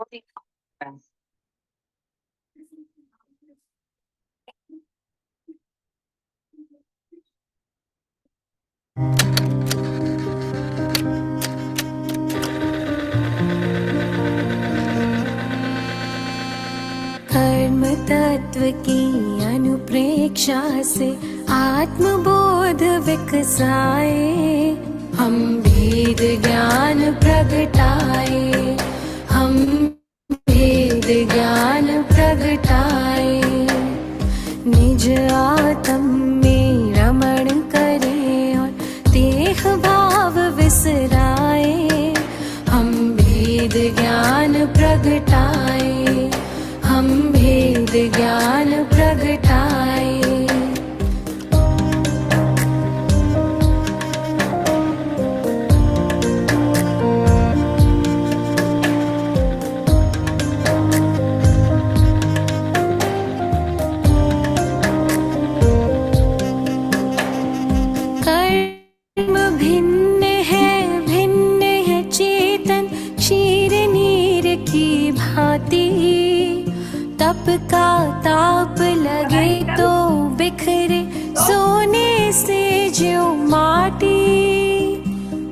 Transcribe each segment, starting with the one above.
कर्म तत्व की अनुप्रेक्षा से आत्मबोध विकसाए, हम भेद ज्ञान प्रगटाए, हम भेद ज्ञान प्रगटाए। निज आत्म में रमण करें और देह भाव विसराए, हम भेद ज्ञान प्रगटाए, हम भेद ज्ञान प्रगटाए। कर्म भिन्न है चेतन क्षीर नीर की भांति, तप का ताप लगे तो बिखरे सोने से ज्यों माटी।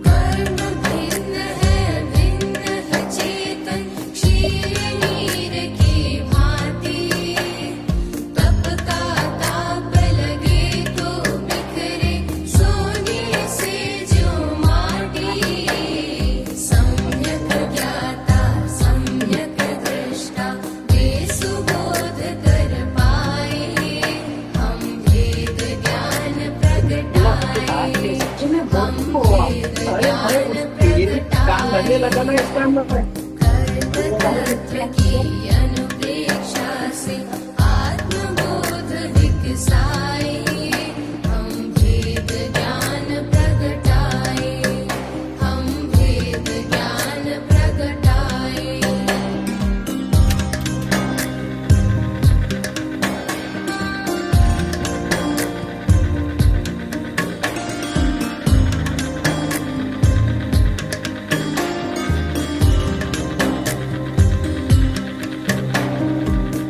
कर्म भिन्न है चेतन क्षीर नीर की भांति, तप का ताप लगे तो बिखरे सोने से ज्यों माटी। सम्यक ज्ञाता सम्यक दृष्टा सुबोध कर पाए, हम भेद ज्ञान प्रगटाए, हम भेद ज्ञान प्रगटाए। कर्म तत्व की अनुप्रेक्षा से आत्मबोध विकसाए, हम भेद ज्ञान प्रगटाए, हम भेद ज्ञान प्रगटाए।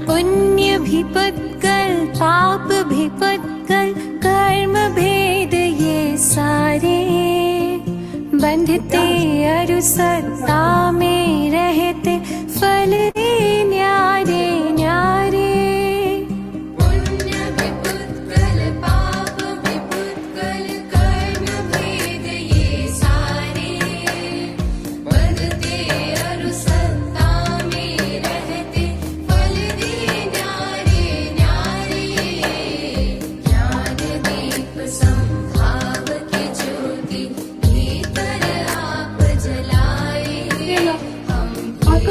पुण्य भी पत्कल पाप भी पत्कल, कर्म भेद ये सारे, बंधते अरु सत्ता में रहते फल न्यारे न्यारे। पुण्य भी पत्कल पाप भी पत्कल, कर्म भेद ये सारे, बंधते अरु सत्ता में रहते फल न्यारे न्यारे। ज्ञान दीप संभाव की ज्योति भीतर आप जलाए, हम भेद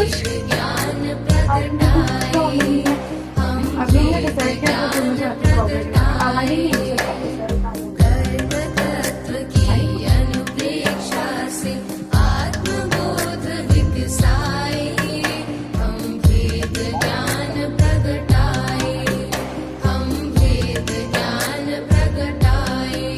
ज्ञान प्रगटाए, हम भेद ज्ञान प्रगटाए। कर्म तत्व की अनुप्रेक्षा से आत्मबोध विकसाए, हम भेद ज्ञान प्रगटाए, हम भेद ज्ञान प्रगटाए।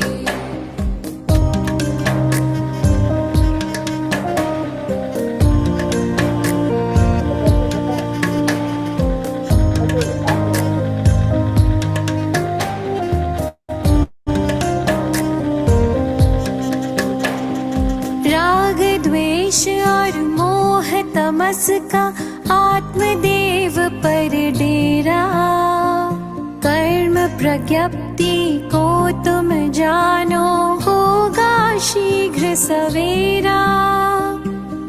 राग द्वेष और मोह तमस का आत्मदेव पर डेरा, कर्म प्रज्ञप्ति को तुम जानो होगा शीघ्र सवेरा।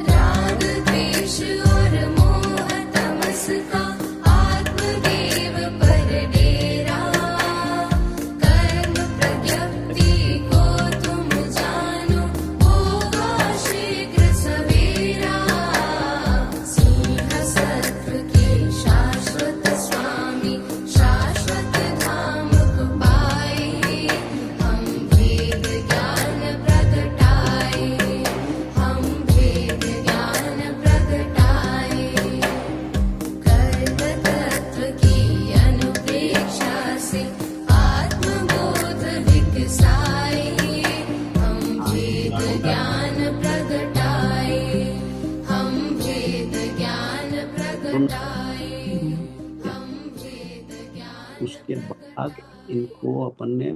राग द्वेष और मोह तमस का आत्मदेव पर डेरा, कर्म प्रज्ञप्ति को तुम जानो होगा शीघ्र सवेरा। सिंह सत्व के शाश्वत स्वामी शाश्वत धाम को पाए, हम भेद ज्ञान प्रगटाए, हम भेद उसके बाद इनको अपन ने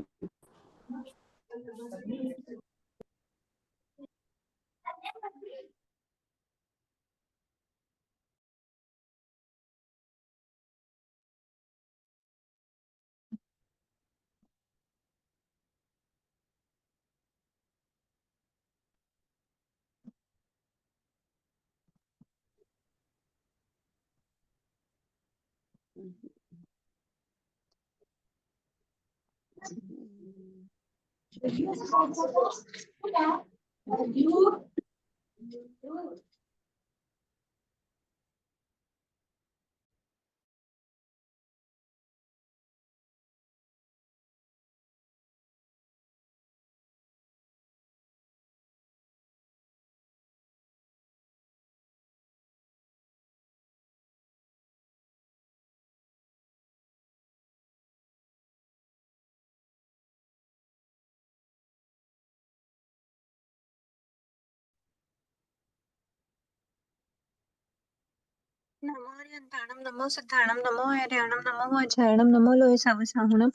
नमो हरियंताणं नमो सिद्धाणं नमो हरियाणं नमो अजायणं नमो लोये सावसाहुणं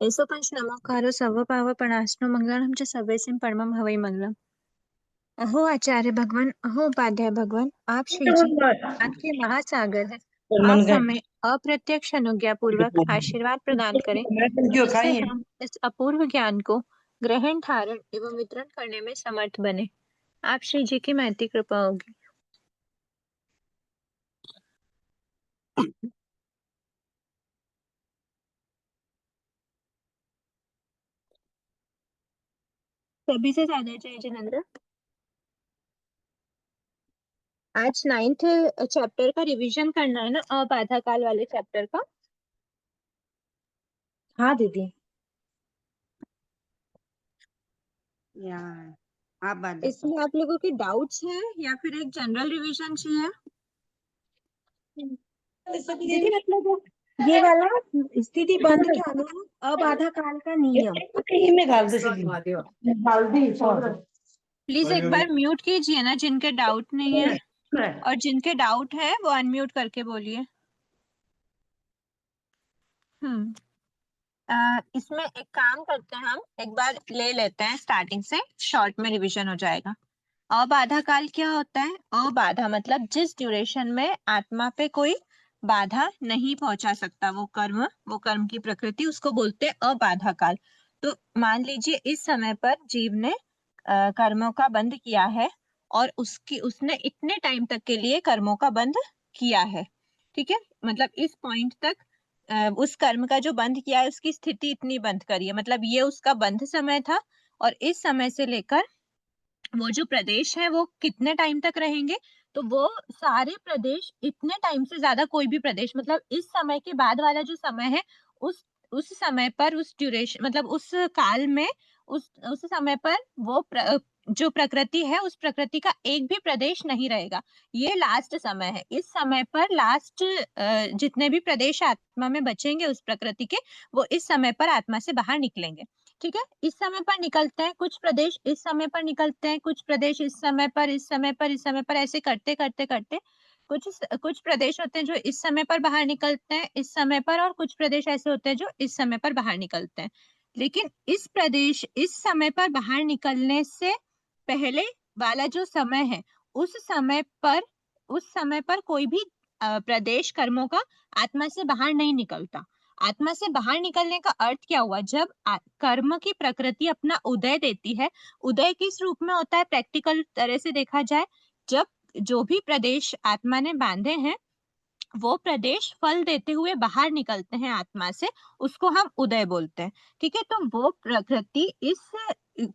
ऐसो पंच नमोकारो सर्वपावपणाश्नो मंगलम च सर्वेसिं परमं हवै मंगलम। अहो आचार्य भगवान, अहो उपाध्याय भगवान, आप श्री जी ज्ञान के महासागर हैं। आप हमें अप्रत्यक्ष अनुज्ञा पूर्वक आशीर्वाद प्रदान करें जिससे हम इस अपूर्व ज्ञान को ग्रहण धारण एवं वितरण करने में समर्थ बने। आप श्री जी की महती कृपा होगी। सभी से ज्यादा जय जिनेन्द्र। आज 9th चैप्टर का रिवीजन करना है ना, अबाधा काल वाले चैप्टर का। हाँ दीदी। इसमें आप लोगों के डाउट्स हैं या फिर एक जनरल रिवीजन चाहिए? दीदी मतलब ये वाला स्थिति बंद चालू अब आधा काल का नियम प्लीज एक बार म्यूट कीजिए ना जिनके डाउट नहीं है, और जिनके डाउट है वो अनम्यूट करके बोलिए। इसमें एक काम करते हैं, हम एक बार ले लेते हैं स्टार्टिंग से, शॉर्ट में रिवीजन हो जाएगा। अबाधा काल क्या होता है? अबाधा मतलब जिस ड्यूरेशन में आत्मा पे कोई बाधा नहीं पहुंचा सकता, वो कर्म की प्रकृति, उसको बोलते हैं अबाधा काल। तो मान लीजिए इस समय पर जीव ने कर्मों का बंध किया है और उसने इतने टाइम तक के लिए कर्मों का बंध किया है, ठीक है, मतलब इस पॉइंट तक उस कर्म का जो बंध किया है उसकी स्थिति इतनी बंध करी है, मतलब ये उसका बंध समय था। और इस समय से लेकर वो जो प्रदेश है वो कितने टाइम तक रहेंगे, तो वो सारे प्रदेश इतने टाइम से ज्यादा कोई भी प्रदेश, मतलब इस समय के बाद वाला जो समय है उस समय पर, उस ड्यूरेशन मतलब उस काल में, उस समय पर वो जो प्रकृति है उस प्रकृति का एक भी प्रदेश नहीं रहेगा। ये लास्ट समय है। इस समय पर लास्ट जितने भी प्रदेश आत्मा में बचेंगे उस प्रकृति के, वो इस समय पर आत्मा से बाहर निकलेंगे। ठीक है, इस समय पर निकलते हैं कुछ प्रदेश, इस समय पर निकलते हैं कुछ प्रदेश, इस समय पर, इस समय पर, इस समय पर, ऐसे करते करते करते कुछ प्रदेश होते हैं जो इस समय पर बाहर निकलते हैं इस समय पर, और कुछ प्रदेश ऐसे होते हैं जो इस समय पर बाहर निकलते हैं। लेकिन इस समय पर बाहर निकलने से पहले वाला जो समय है, उस समय पर कोई भी प्रदेश कर्मों का आत्मा से बाहर नहीं निकलता। आत्मा से बाहर निकलने का अर्थ क्या हुआ? जब कर्म की प्रकृति अपना उदय देती है। उदय किस रूप में होता है? प्रैक्टिकल तरह से देखा जाए, जब जो भी प्रदेश आत्मा ने बांधे हैं वो प्रदेश फल देते हुए बाहर निकलते हैं आत्मा से, उसको हम उदय बोलते हैं। ठीक है, तो वो प्रकृति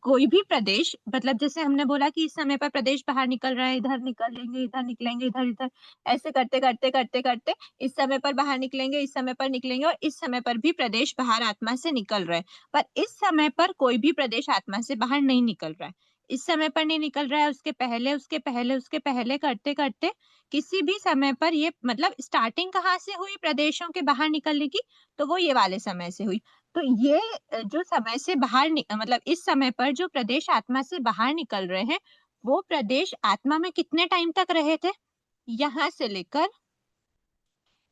कोई भी प्रदेश, मतलब जैसे हमने बोला कि इस समय पर प्रदेश बाहर निकल रहा है, इधर निकलेंगे, इधर निकलेंगे, इधर इधर, ऐसे करते करते करते करते इस समय पर बाहर निकलेंगे, इस समय पर निकलेंगे, और इस समय पर भी प्रदेश बाहर आत्मा से निकल रहे हैं। पर इस समय पर कोई भी प्रदेश आत्मा से बाहर नहीं निकल रहा है। इस समय पर नहीं निकल रहा है, उसके पहले उसके पहले उसके पहले करते करते किसी भी समय पर, ये मतलब स्टार्टिंग कहाँ से हुई प्रदेशों के बाहर निकलने की? तो वो ये वाले समय से हुई। तो ये जो समय से बाहर मतलब इस समय पर जो प्रदेश आत्मा से बाहर निकल रहे हैं, वो प्रदेश आत्मा में कितने टाइम तक रहे थे? यहाँ से लेकर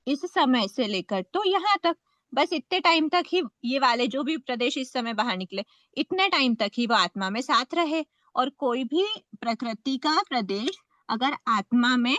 इस समय से लेकर तो यहाँ तक, बस इतने टाइम तक ही ये वाले जो भी प्रदेश इस समय बाहर निकले, इतने टाइम तक ही वो आत्मा में साथ रहे। और कोई भी प्रकृति का प्रदेश अगर आत्मा में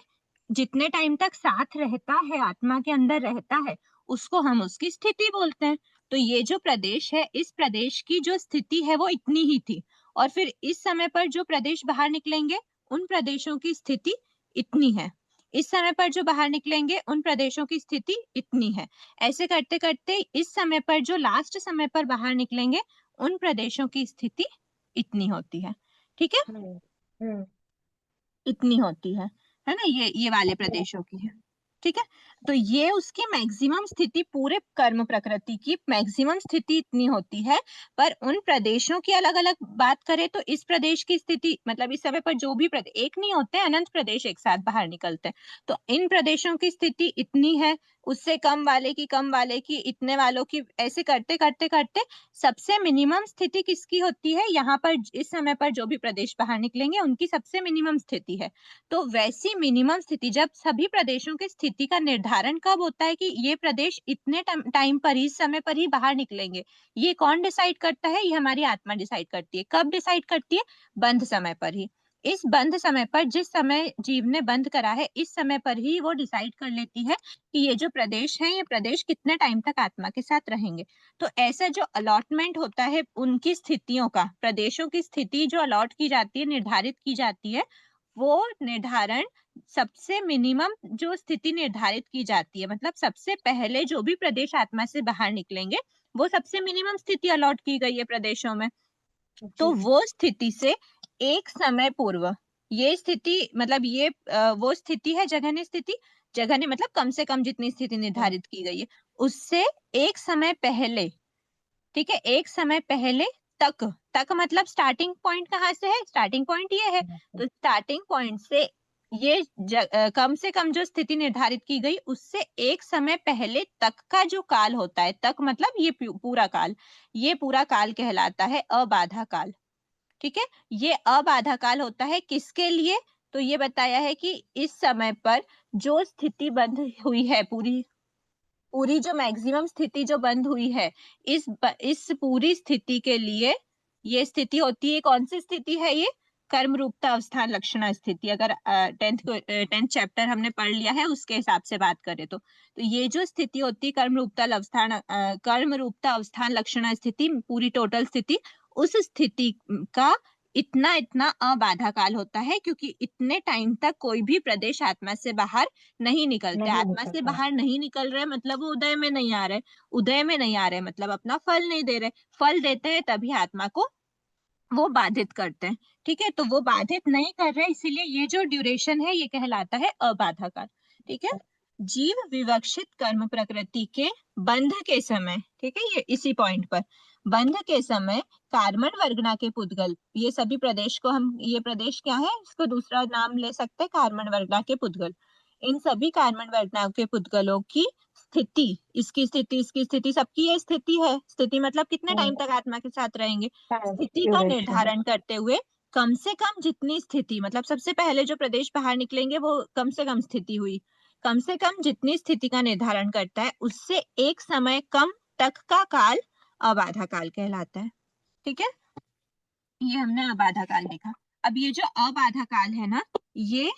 जितने टाइम तक साथ रहता है, आत्मा के अंदर रहता है, उसको हम उसकी स्थिति बोलते हैं। तो ये जो प्रदेश है, इस प्रदेश की जो स्थिति है वो इतनी ही थी, और फिर इस समय पर जो प्रदेश बाहर निकलेंगे उन प्रदेशों की स्थिति इतनी है, इस समय पर जो बाहर निकलेंगे उन प्रदेशों की स्थिति इतनी है। ऐसे करते करते इस समय पर जो लास्ट समय पर बाहर निकलेंगे उन प्रदेशों की स्थिति इतनी होती है। ठीक है, हम्म इतनी होती है ना, ये वाले प्रदेशों की है। ठीक है, तो ये उसकी मैक्सिमम स्थिति, पूरे कर्म प्रकृति की मैक्सिमम स्थिति इतनी होती है। पर उन प्रदेशों की अलग अलग बात करें तो इस प्रदेश की स्थिति, मतलब इस समय पर जो भी प्रदेश, एक नहीं होते, अनंत प्रदेश एक साथ बाहर निकलते हैं, तो इन प्रदेशों की स्थिति इतनी है, उससे कम वाले की, कम वाले की, इतने वालों की, ऐसे करते करते करते सबसे मिनिमम स्थिति किसकी होती है, यहाँ पर इस समय पर जो भी प्रदेश बाहर निकलेंगे उनकी सबसे मिनिमम स्थिति है। तो वैसी मिनिमम स्थिति, जब सभी प्रदेशों की स्थिति का निर्धारण कब होता है कि ये प्रदेश इतने टाइम पर ही, इस समय पर ही बाहर निकलेंगे, ये कौन डिसाइड करता है, ये हमारी आत्मा डिसाइड करती है। कब डिसाइड करती है? बंध समय पर ही। इस बंध समय पर, जिस समय जीव ने बंध करा है, इस समय पर ही वो डिसाइड कर लेती है कि ये जो प्रदेश है, ये प्रदेश कितने टाइम तक आत्मा के साथ रहेंगे। तो ऐसा जो अलॉटमेंट होता है उनकी स्थितियों का, प्रदेशों की स्थिति जो अलॉट की जाती है, निर्धारित की जाती है, वो निर्धारण सबसे मिनिमम जो स्थिति निर्धारित की जाती है, मतलब सबसे पहले जो भी प्रदेश आत्मा से बाहर निकलेंगे वो सबसे मिनिमम स्थिति अलॉट की गई है प्रदेशों में। तो वो स्थिति से एक समय पूर्व, ये स्थिति मतलब ये वो स्थिति है जघन्य स्थिति। जघन्य मतलब कम से कम जितनी स्थिति निर्धारित की गई है उससे एक समय पहले, ठीक है, एक समय पहले तक, तक मतलब स्टार्टिंग पॉइंट कहाँ से है, स्टार्टिंग पॉइंट ये है, तो स्टार्टिंग पॉइंट से ये कम से कम जो स्थिति निर्धारित की गई उससे एक समय पहले तक का जो काल होता है, तक मतलब ये पूरा काल, ये पूरा काल कहलाता है अबाधा काल। ठीक है, ये अबाधा काल होता है किसके लिए? तो ये बताया है कि इस समय पर जो स्थिति बंद हुई है, पूरी जो मैक्सिमम स्थिति जो बंद हुई है, इस पूरी स्थिति के लिए ये स्थिति होती है। कौन सी स्थिति है ये? कर्म रूपता अवस्थान लक्षणा स्थिति। अगर 10th चैप्टर हमने पढ़ लिया है उसके हिसाब से बात करें तो ये जो स्थिति होती है कर्म रूपता अवस्थान लक्षणा स्थिति, पूरी टोटल स्थिति, उस स्थिति का इतना इतना अबाधा काल होता है, क्योंकि इतने टाइम तक कोई भी प्रदेश आत्मा से बाहर नहीं निकलते। आत्मा से बाहर नहीं निकल रहे मतलब वो उदय में नहीं आ रहे, उदय में नहीं आ रहे मतलब अपना फल नहीं दे रहे। फल देते हैं तभी आत्मा को वो बाधित करते हैं। ठीक है, तो वो बाधित नहीं कर रहे, इसीलिए ये जो ड्यूरेशन है ये कहलाता है अबाधा काल। ठीक है, जीव विवक्षित कर्म प्रकृति के बंध के समय, ठीक है, ये इसी पॉइंट पर, बंध के समय कार्बन वर्गना के पुद्गल, ये सभी प्रदेश को हम, ये प्रदेश क्या है, इसको दूसरा नाम ले सकते हैं कार्बन वर्गना के पुद्गल। इन सभी कार्बन वर्गना के पुद्गलों की स्थिति, इसकी स्थिति सबकी ये स्थिति है। स्थिति मतलब कितने टाइम तक आत्मा के साथ रहेंगे, स्थिति का निर्धारण करते हुए कम से कम जितनी स्थिति, मतलब सबसे पहले जो प्रदेश बाहर निकलेंगे वो कम से कम स्थिति हुई, कम से कम जितनी स्थिति का निर्धारण करता है उससे एक समय कम तक का काल अबाधा काल कहलाता है। ठीक है, ये हमने अबाधा काल देखा। अब ये जो अबाधा काल है ना, ये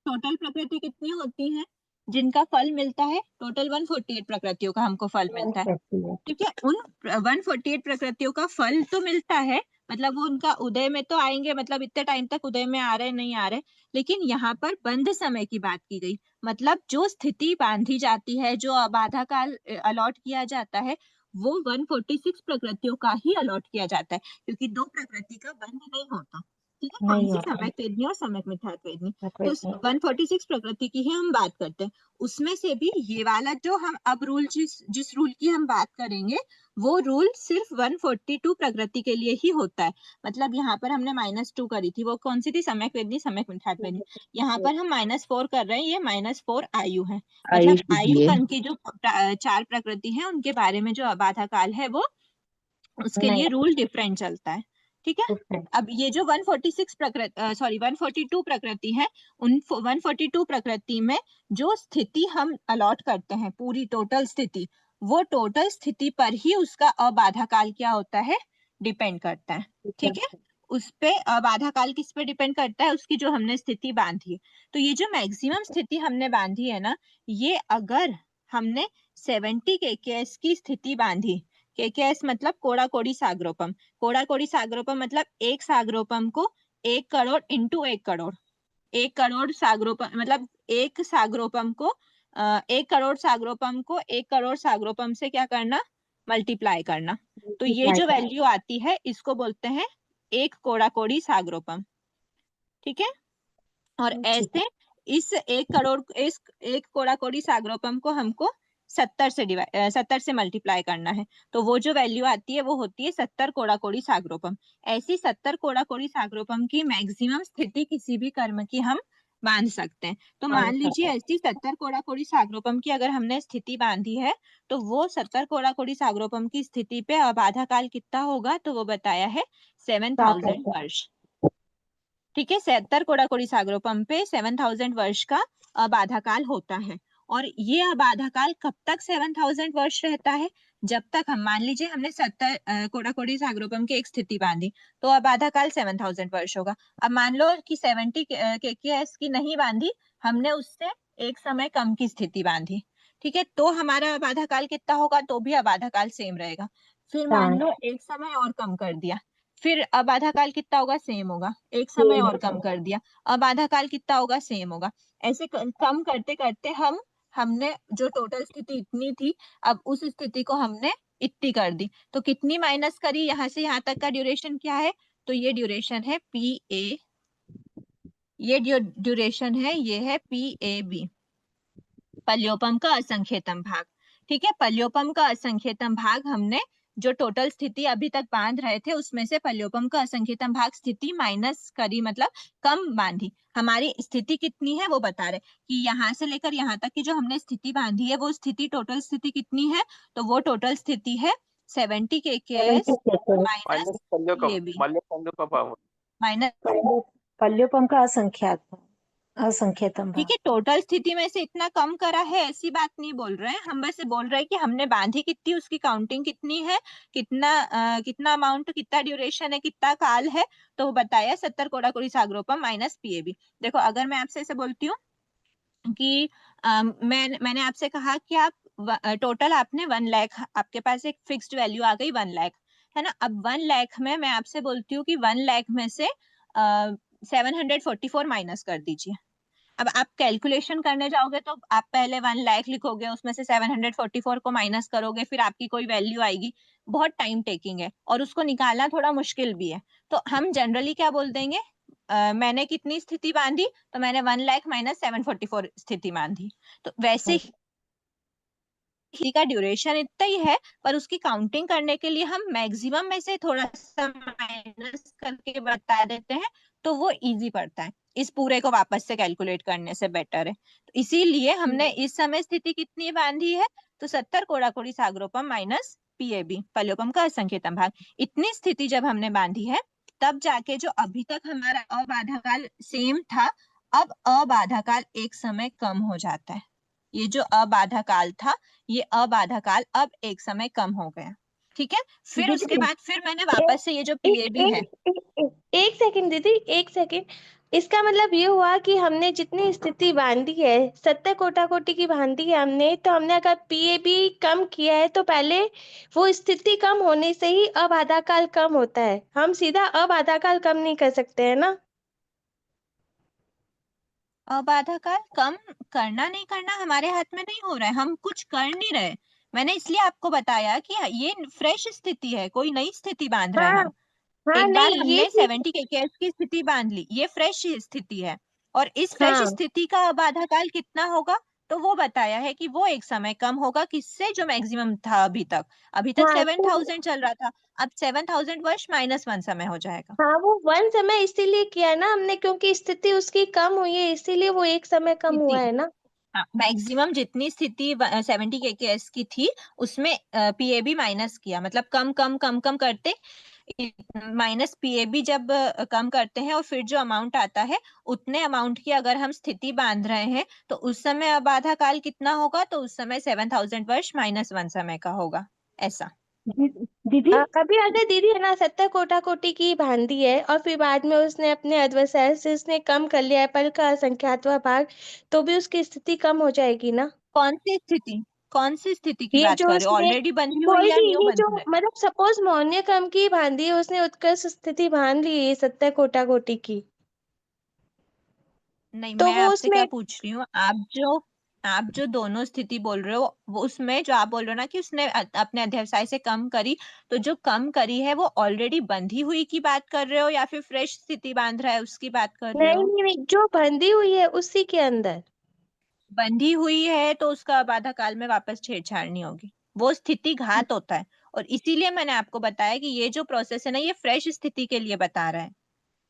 टोटल प्रकृति कितनी होती है जिनका फल मिलता है? टोटल 148 प्रकृतियों का हमको फल मिलता है। ठीक है, उन 148 प्रकृतियों का फल तो मिलता है, मतलब वो उनका उदय में तो आएंगे, मतलब इतने टाइम तक उदय में आ रहे नहीं आ रहे, लेकिन यहाँ पर बंध समय की बात की गई, मतलब जो स्थिति बांधी जाती है, जो अबाधा काल अलॉट किया जाता है, वो 146 प्रकृतियों का ही अलॉट किया जाता है, क्योंकि दो प्रकृति का बंध नहीं होता। ठीक है, कौन सी? सम्यक वेदनी और सम्यक मिथ्यात्व वेदनी। तो 146 प्रकृति की ही हम बात करते हैं, उसमें से भी ये वाला जो हम अब रूल, जिस रूल की हम बात करेंगे वो रूल सिर्फ 142 प्रकृति के लिए ही होता है। मतलब यहाँ पर हमने -2 करी थी, वो कौन सी थी? सम्यक वेदनी, सम्यक मिथ्यात्व वेदनी। यहाँ पर हम -4 कर रहे हैं, ये -4 आयु है, मतलब आयु कण की जो 4 प्रकृति है उनके बारे में जो अबाधा काल है वो, उसके लिए रूल डिफरेंट चलता है। ठीक है। अब ये जो 142 प्रकृति है, उन 142 प्रकृति में जो स्थिति हम अलॉट करते हैं, पूरी टोटल स्थिति, वो टोटल स्थिति पर ही उसका अबाधा काल क्या होता है, डिपेंड करता है। ठीक है, उस पे अबाधा काल किस पे डिपेंड करता है, उसकी जो हमने स्थिति बांधी है। तो ये जो मैक्सिमम स्थिति हमने बांधी है ना, ये अगर हमने 70 kks की स्थिति बांधी, kks मतलब कोड़ा कोड़ी साग्रोपम, कोड़ा कोड़ी साग्रोपम मतलब एक साग्रोपम को 1 करोड़ इंटू 1 करोड़, 1 करोड़ साग्रोपम मतलब एक साग्रोपम को 1 करोड़ साग्रोपम को 1 करोड़ साग्रोपम से क्या करना, मल्टीप्लाई करना। तो ये जो वैल्यू आती है इसको बोलते हैं एक कोड़ा कोड़ी साग्रोपम। ठीक है, और ऐसे इस 1 करोड़, इस एक कोड़ा कोड़ी साग्रोपम को हमको 70 से मल्टीप्लाई करना है, तो वो जो वैल्यू आती है वो होती है 70 कोड़ा कोड़ी साग्रोपम। ऐसी 70 कोड़ा कोड़ी साग्रोपम की मैक्सिमम स्थिति किसी भी कर्म की हम बांध सकते हैं। तो मान लीजिए ऐसी 70 कोड़ा कोड़ी साग्रोपम की अगर हमने स्थिति बांधी है, तो वो 70 कोड़ा कोड़ी साग्रोपम की स्थिति पे अबाधा काल कितना होगा, तो वो बताया है 7000 वर्ष। ठीक है, 70 कोड़ा कोड़ी सागरोपम पे 7000 वर्ष का अबाधा काल होता है। और ये अबाधा काल कब तक 7000 वर्ष रहता है, जब तक हम, मान लीजिए हमने 70 कोड़ा कोड़ी सागरोपम की एक स्थिति बांधी, तो अबाधा काल 7000 वर्ष होगा। अब मान लो कि 70 kks की नहीं बांधी, हमने उससे एक समय कम की स्थिति बांधी, ठीक है, तो हमारा अबाधा काल कितना होगा, तो भी अबाधा काल सेम रहेगा। फिर मान लो एक समय और कम कर दिया, फिर अब आधा काल कितना होगा, सेम होगा, एक समय और कम कर दिया, अब आधा काल कितना होगा, सेम होगा। ऐसे कम करते करते हमने जो टोटल स्थिति इतनी थी, अब उस स्थिति को हमने इतनी कर दी, तो कितनी माइनस करी, यहाँ से यहाँ तक का ड्यूरेशन क्या है, तो ये ड्यूरेशन है PA, ये ड्यूरेशन है, ये है PAB, पल्योपम का असंख्यतम भाग। ठीक है, पल्योपम का असंख्यतम भाग हमने जो टोटल स्थिति अभी तक बांध रहे थे उसमें से पल्योपम का असंख्यतम भाग स्थिति माइनस करी, मतलब कम बांधी। हमारी स्थिति कितनी है वो बता रहे कि यहाँ से लेकर यहाँ तक की जो हमने स्थिति बांधी है, वो स्थिति टोटल स्थिति कितनी है, तो वो टोटल स्थिति है 70 kks माइनस माइनस, पल्योपम का असंख्यतम ठीक भाग। है, टोटल स्थिति में से इतना कम करा है ऐसी बात नहीं बोल रहे हैं हम, बस बोल रहे हैं कि हमने बांधी कितनी, उसकी काउंटिंग कितनी है, कितना अमाउंट, कितना ड्यूरेशन है, कितना काल है, तो वो बताया 70 कोड़ा कोड़ी सागरोपम माइनस PAB। देखो अगर मैं आपसे ऐसे बोलती हूँ कि मैंने आपसे कहा कि आप टोटल आपने 1 लाख, आपके पास एक फिक्स्ड वैल्यू आ गई 1 लाख, है ना। अब 1 लाख में मैं आपसे बोलती हूँ कि 1 लाख में से 744 माइनस कर दीजिए। अब आप कैलकुलेशन करने जाओगे तो आप पहले 1 लाख लिखोगे, उसमें से 744 को माइनस करोगे, फिर आपकी कोई वैल्यू आएगी, बहुत टाइम टेकिंग है और उसको निकालना थोड़ा मुश्किल भी है। तो हम जनरली क्या बोल देंगे, मैंने कितनी स्थिति बांधी, तो मैंने 1 लाख माइनस 744 स्थिति बांधी। तो वैसे ही का ड्यूरेशन इतना ही है, पर उसकी काउंटिंग करने के लिए हम मैक्सिमम में से थोड़ा सा माइनस करके बता देते हैं, तो वो इजी पड़ता है, इस पूरे को वापस से कैलकुलेट करने से बेटर है। तो इसीलिए हमने इस समय स्थिति कितनी बांधी है, तो 70 कोड़ा कोड़ी सागरोपम माइनस PAB, पल्योपम का असंख्यतम भाग, इतनी स्थिति जब हमने बांधी है, तब जाके जो अभी तक हमारा अबाधा काल सेम था, अब अबाधा काल एक समय कम हो जाता है। ये जो अबाधा काल था, ये अबाधा काल अब एक समय कम हो गया। ठीक है, फिर उसके बाद फिर मैंने वापस से ये जो PAB है, एक सेकंड दीदी, एक सेकंड। इसका मतलब ये हुआ कि हमने जितनी स्थिति बांधी है, 70 कोटा कोटि की बांधी है हमने, तो हमने अगर PAB कम किया है तो पहले वो स्थिति कम होने से ही अब आधा काल कम होता है, हम सीधा अब आधा काल कम नहीं कर सकते है ना। अबाधा काल कम करना नहीं करना हमारे हाथ में नहीं हो रहा है, हम कुछ कर नहीं रहे। मैंने इसलिए आपको बताया कि ये फ्रेश स्थिति है, कोई नई स्थिति बांध रहे हैं हाँ हम। हाँ, एक बार नहीं ये हमने चीज, 70 kks की स्थिति बांध ली, ये फ्रेश स्थिति है, और इस फ्रेश हाँ स्थिति का अबाधा काल कितना होगा, तो वो बताया है कि वो एक समय कम होगा, किससे, जो मैक्सिमम था अभी तक। अभी तक हाँ तो 7000 चल रहा था, अब 7000 वर्ष माइनस 1 समय हो जाएगा। हाँ, वो 1 समय इसीलिए किया ना हमने, क्योंकि स्थिति उसकी कम हुई है, इसीलिए वो एक समय कम हुआ है ना। मैक्सिमम जितनी स्थिति 70 kks की थी, उसमें PAB माइनस किया, मतलब कम कम कम कम करते माइनस पीएबी जब कम करते हैं और फिर जो अमाउंट आता है उतने अमाउंट की अगर हम स्थिति बांध रहे हैं तो उस समय अब आधा काल कितना होगा, तो उस समय 7000 वर्ष -1 समय का होगा, ऐसा। दीदी अभी अगर दीदी है ना 70 कोटा कोटि की बांधी है और फिर बाद में उसने अपने अध्यवसाय से उसने कम कर लिया है पल का असंख्यातवां भाग, तो भी उसकी स्थिति कम हो जाएगी ना। कौन सी स्थिति की ये बात जो कर रहे हो? उसने ऑलरेडी बंधी हुई कोई या भी न्यू ये जो बंधी है? मतलब सपोज मौन्य क्रम की बांधी है, उसने उत्कर्ष स्थिति बांध ली है 70 कोटा कोटि की, नहीं, तो मैं वो आपसे क्या उसमें पूछ रही हूँ, आप जो दोनों स्थिति बोल रहे हो वो उसमें जो आप बोल रहे हो ना कि उसने अपने अध्यवसाय से कम करी, तो जो कम करी है वो ऑलरेडी बंधी हुई की बात कर रहे हो या फिर फ्रेश स्थिति बांध रहा है उसकी बात कर रहे नहीं हो? नहीं नहीं, जो बंधी हुई है उसी के अंदर। बंधी हुई है तो उसका अब आधा काल में वापस छेड़छाड़ नहीं होगी, वो स्थिति घात होता है। और इसीलिए मैंने आपको बताया कि ये जो प्रोसेस है ना, ये फ्रेश स्थिति के लिए बता रहा है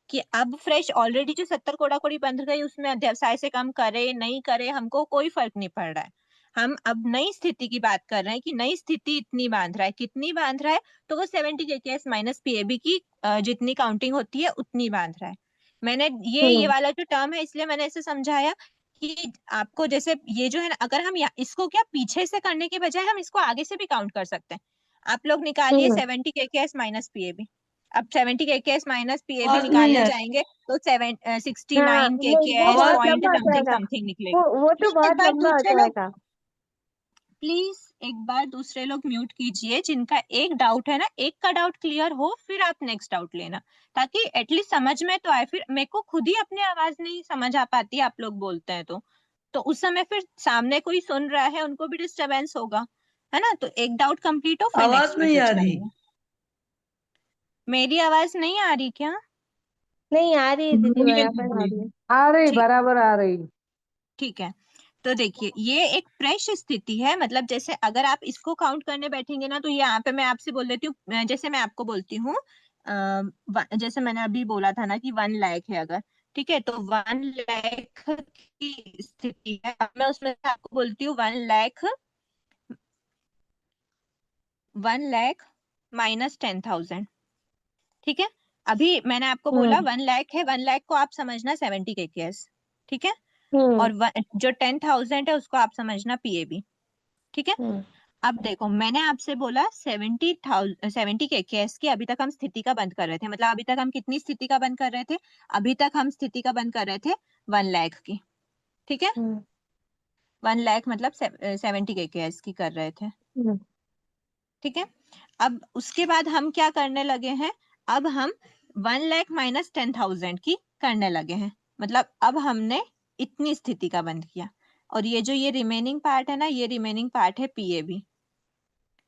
कि अब फ्रेश ऑलरेडी जो 70 कोड़ा कोड़ी बंध गई उसमें अध्यवसाय से कम करे नहीं करे हमको कोई फर्क नहीं पड़ रहा है। हम अब नई स्थिति की बात कर रहे हैं कि नई स्थिति इतनी बांध रहा है, कितनी बांध रहा है, तो वो 70 केकेएस माइनस पीएबी की जितनी काउंटिंग होती है उतनी बांध रहा है। मैंने ये हम्म वाला जो टर्म है इसलिए मैंने ऐसे समझाया कि आपको जैसे ये जो है ना, अगर हम इसको क्या पीछे से करने के बजाय हम इसको आगे से भी काउंट कर सकते हैं। आप लोग निकालिए हम्म 70 केकेएस माइनस पीएबी। अब 70 केकेएस माइनस पीएबी आवाज नहीं निकालने है। जाएंगे तो 69 हाँ नहीं, वो केकेएस बहुत आवाज पॉइंट लंबा हो समथिंग जाएगा। समथिंग वो निकलेगा। वो तो प्लीज एक बहुत बार लंबा हो दूसरे लोग जाएगा। प्लीज एक बार दूसरे लोग म्यूट कीजिए, जिनका एक डाउट है ना, एक का डाउट क्लियर हो फिर आप नेक्स्ट डाउट लेना, ताकि एटलीस्ट समझ में तो आए। फिर मेरे को खुद ही अपनी आवाज नहीं समझ आ पाती, आप लोग बोलते हैं तो उस समय फिर सामने कोई सुन रहा है उनको भी डिस्टरबेंस होगा, है ना। तो एक डाउट कंप्लीट हो फिर आवाज नेक्स्ट पे नहीं आ स्विच रही। करेंगे। मेरी आवाज नहीं आ रही क्या? नहीं आ रही है दीदी, नहीं है बराबर आ दीदी, रही है। आ रही, ठीक बराबर आ रही। ठीक है। तो देखिए ये एक फ्रेश स्थिति है, मतलब जैसे अगर आप इसको काउंट करने बैठेंगे ना तो यहाँ पे मैं आपसे बोल देती हूँ, जैसे मैं आपको बोलती हूँ जैसे मैंने अभी बोला था ना कि 1 लाख है अगर, ठीक है, तो 1 लाख की स्थिति है। अब मैं उसमें से आपको बोलती हूँ 1 लाख, 1 लाख -10,000, ठीक है। अभी मैंने आपको बोला हम्म 1 लाख है, 1 लाख को आप समझना 70 केकेएस, ठीक है। हम्म और जो 10,000 है उसको आप समझना पीएबी, ठीक है। हम्म अब देखो मैंने आपसे बोला 70 केकेएस की अभी तक हम स्थिति का बंद कर रहे थे, मतलब अभी तक हम कितनी स्थिति का बंद कर रहे थे? अभी तक हम स्थिति का बंद कर रहे थे 1 लाख की, ठीक है। हम्म 1 लाख मतलब 70 केकेएस की कर रहे थे, हम्म ठीक है। अब उसके बाद हम क्या करने लगे हैं? अब हम 1 लाख -10,000 की करने लगे हैं, मतलब अब हमने इतनी स्थिति का बंद किया। और ये जो ये रिमेनिंग पार्ट है ना, ये रिमेनिंग पार्ट है पीएबी।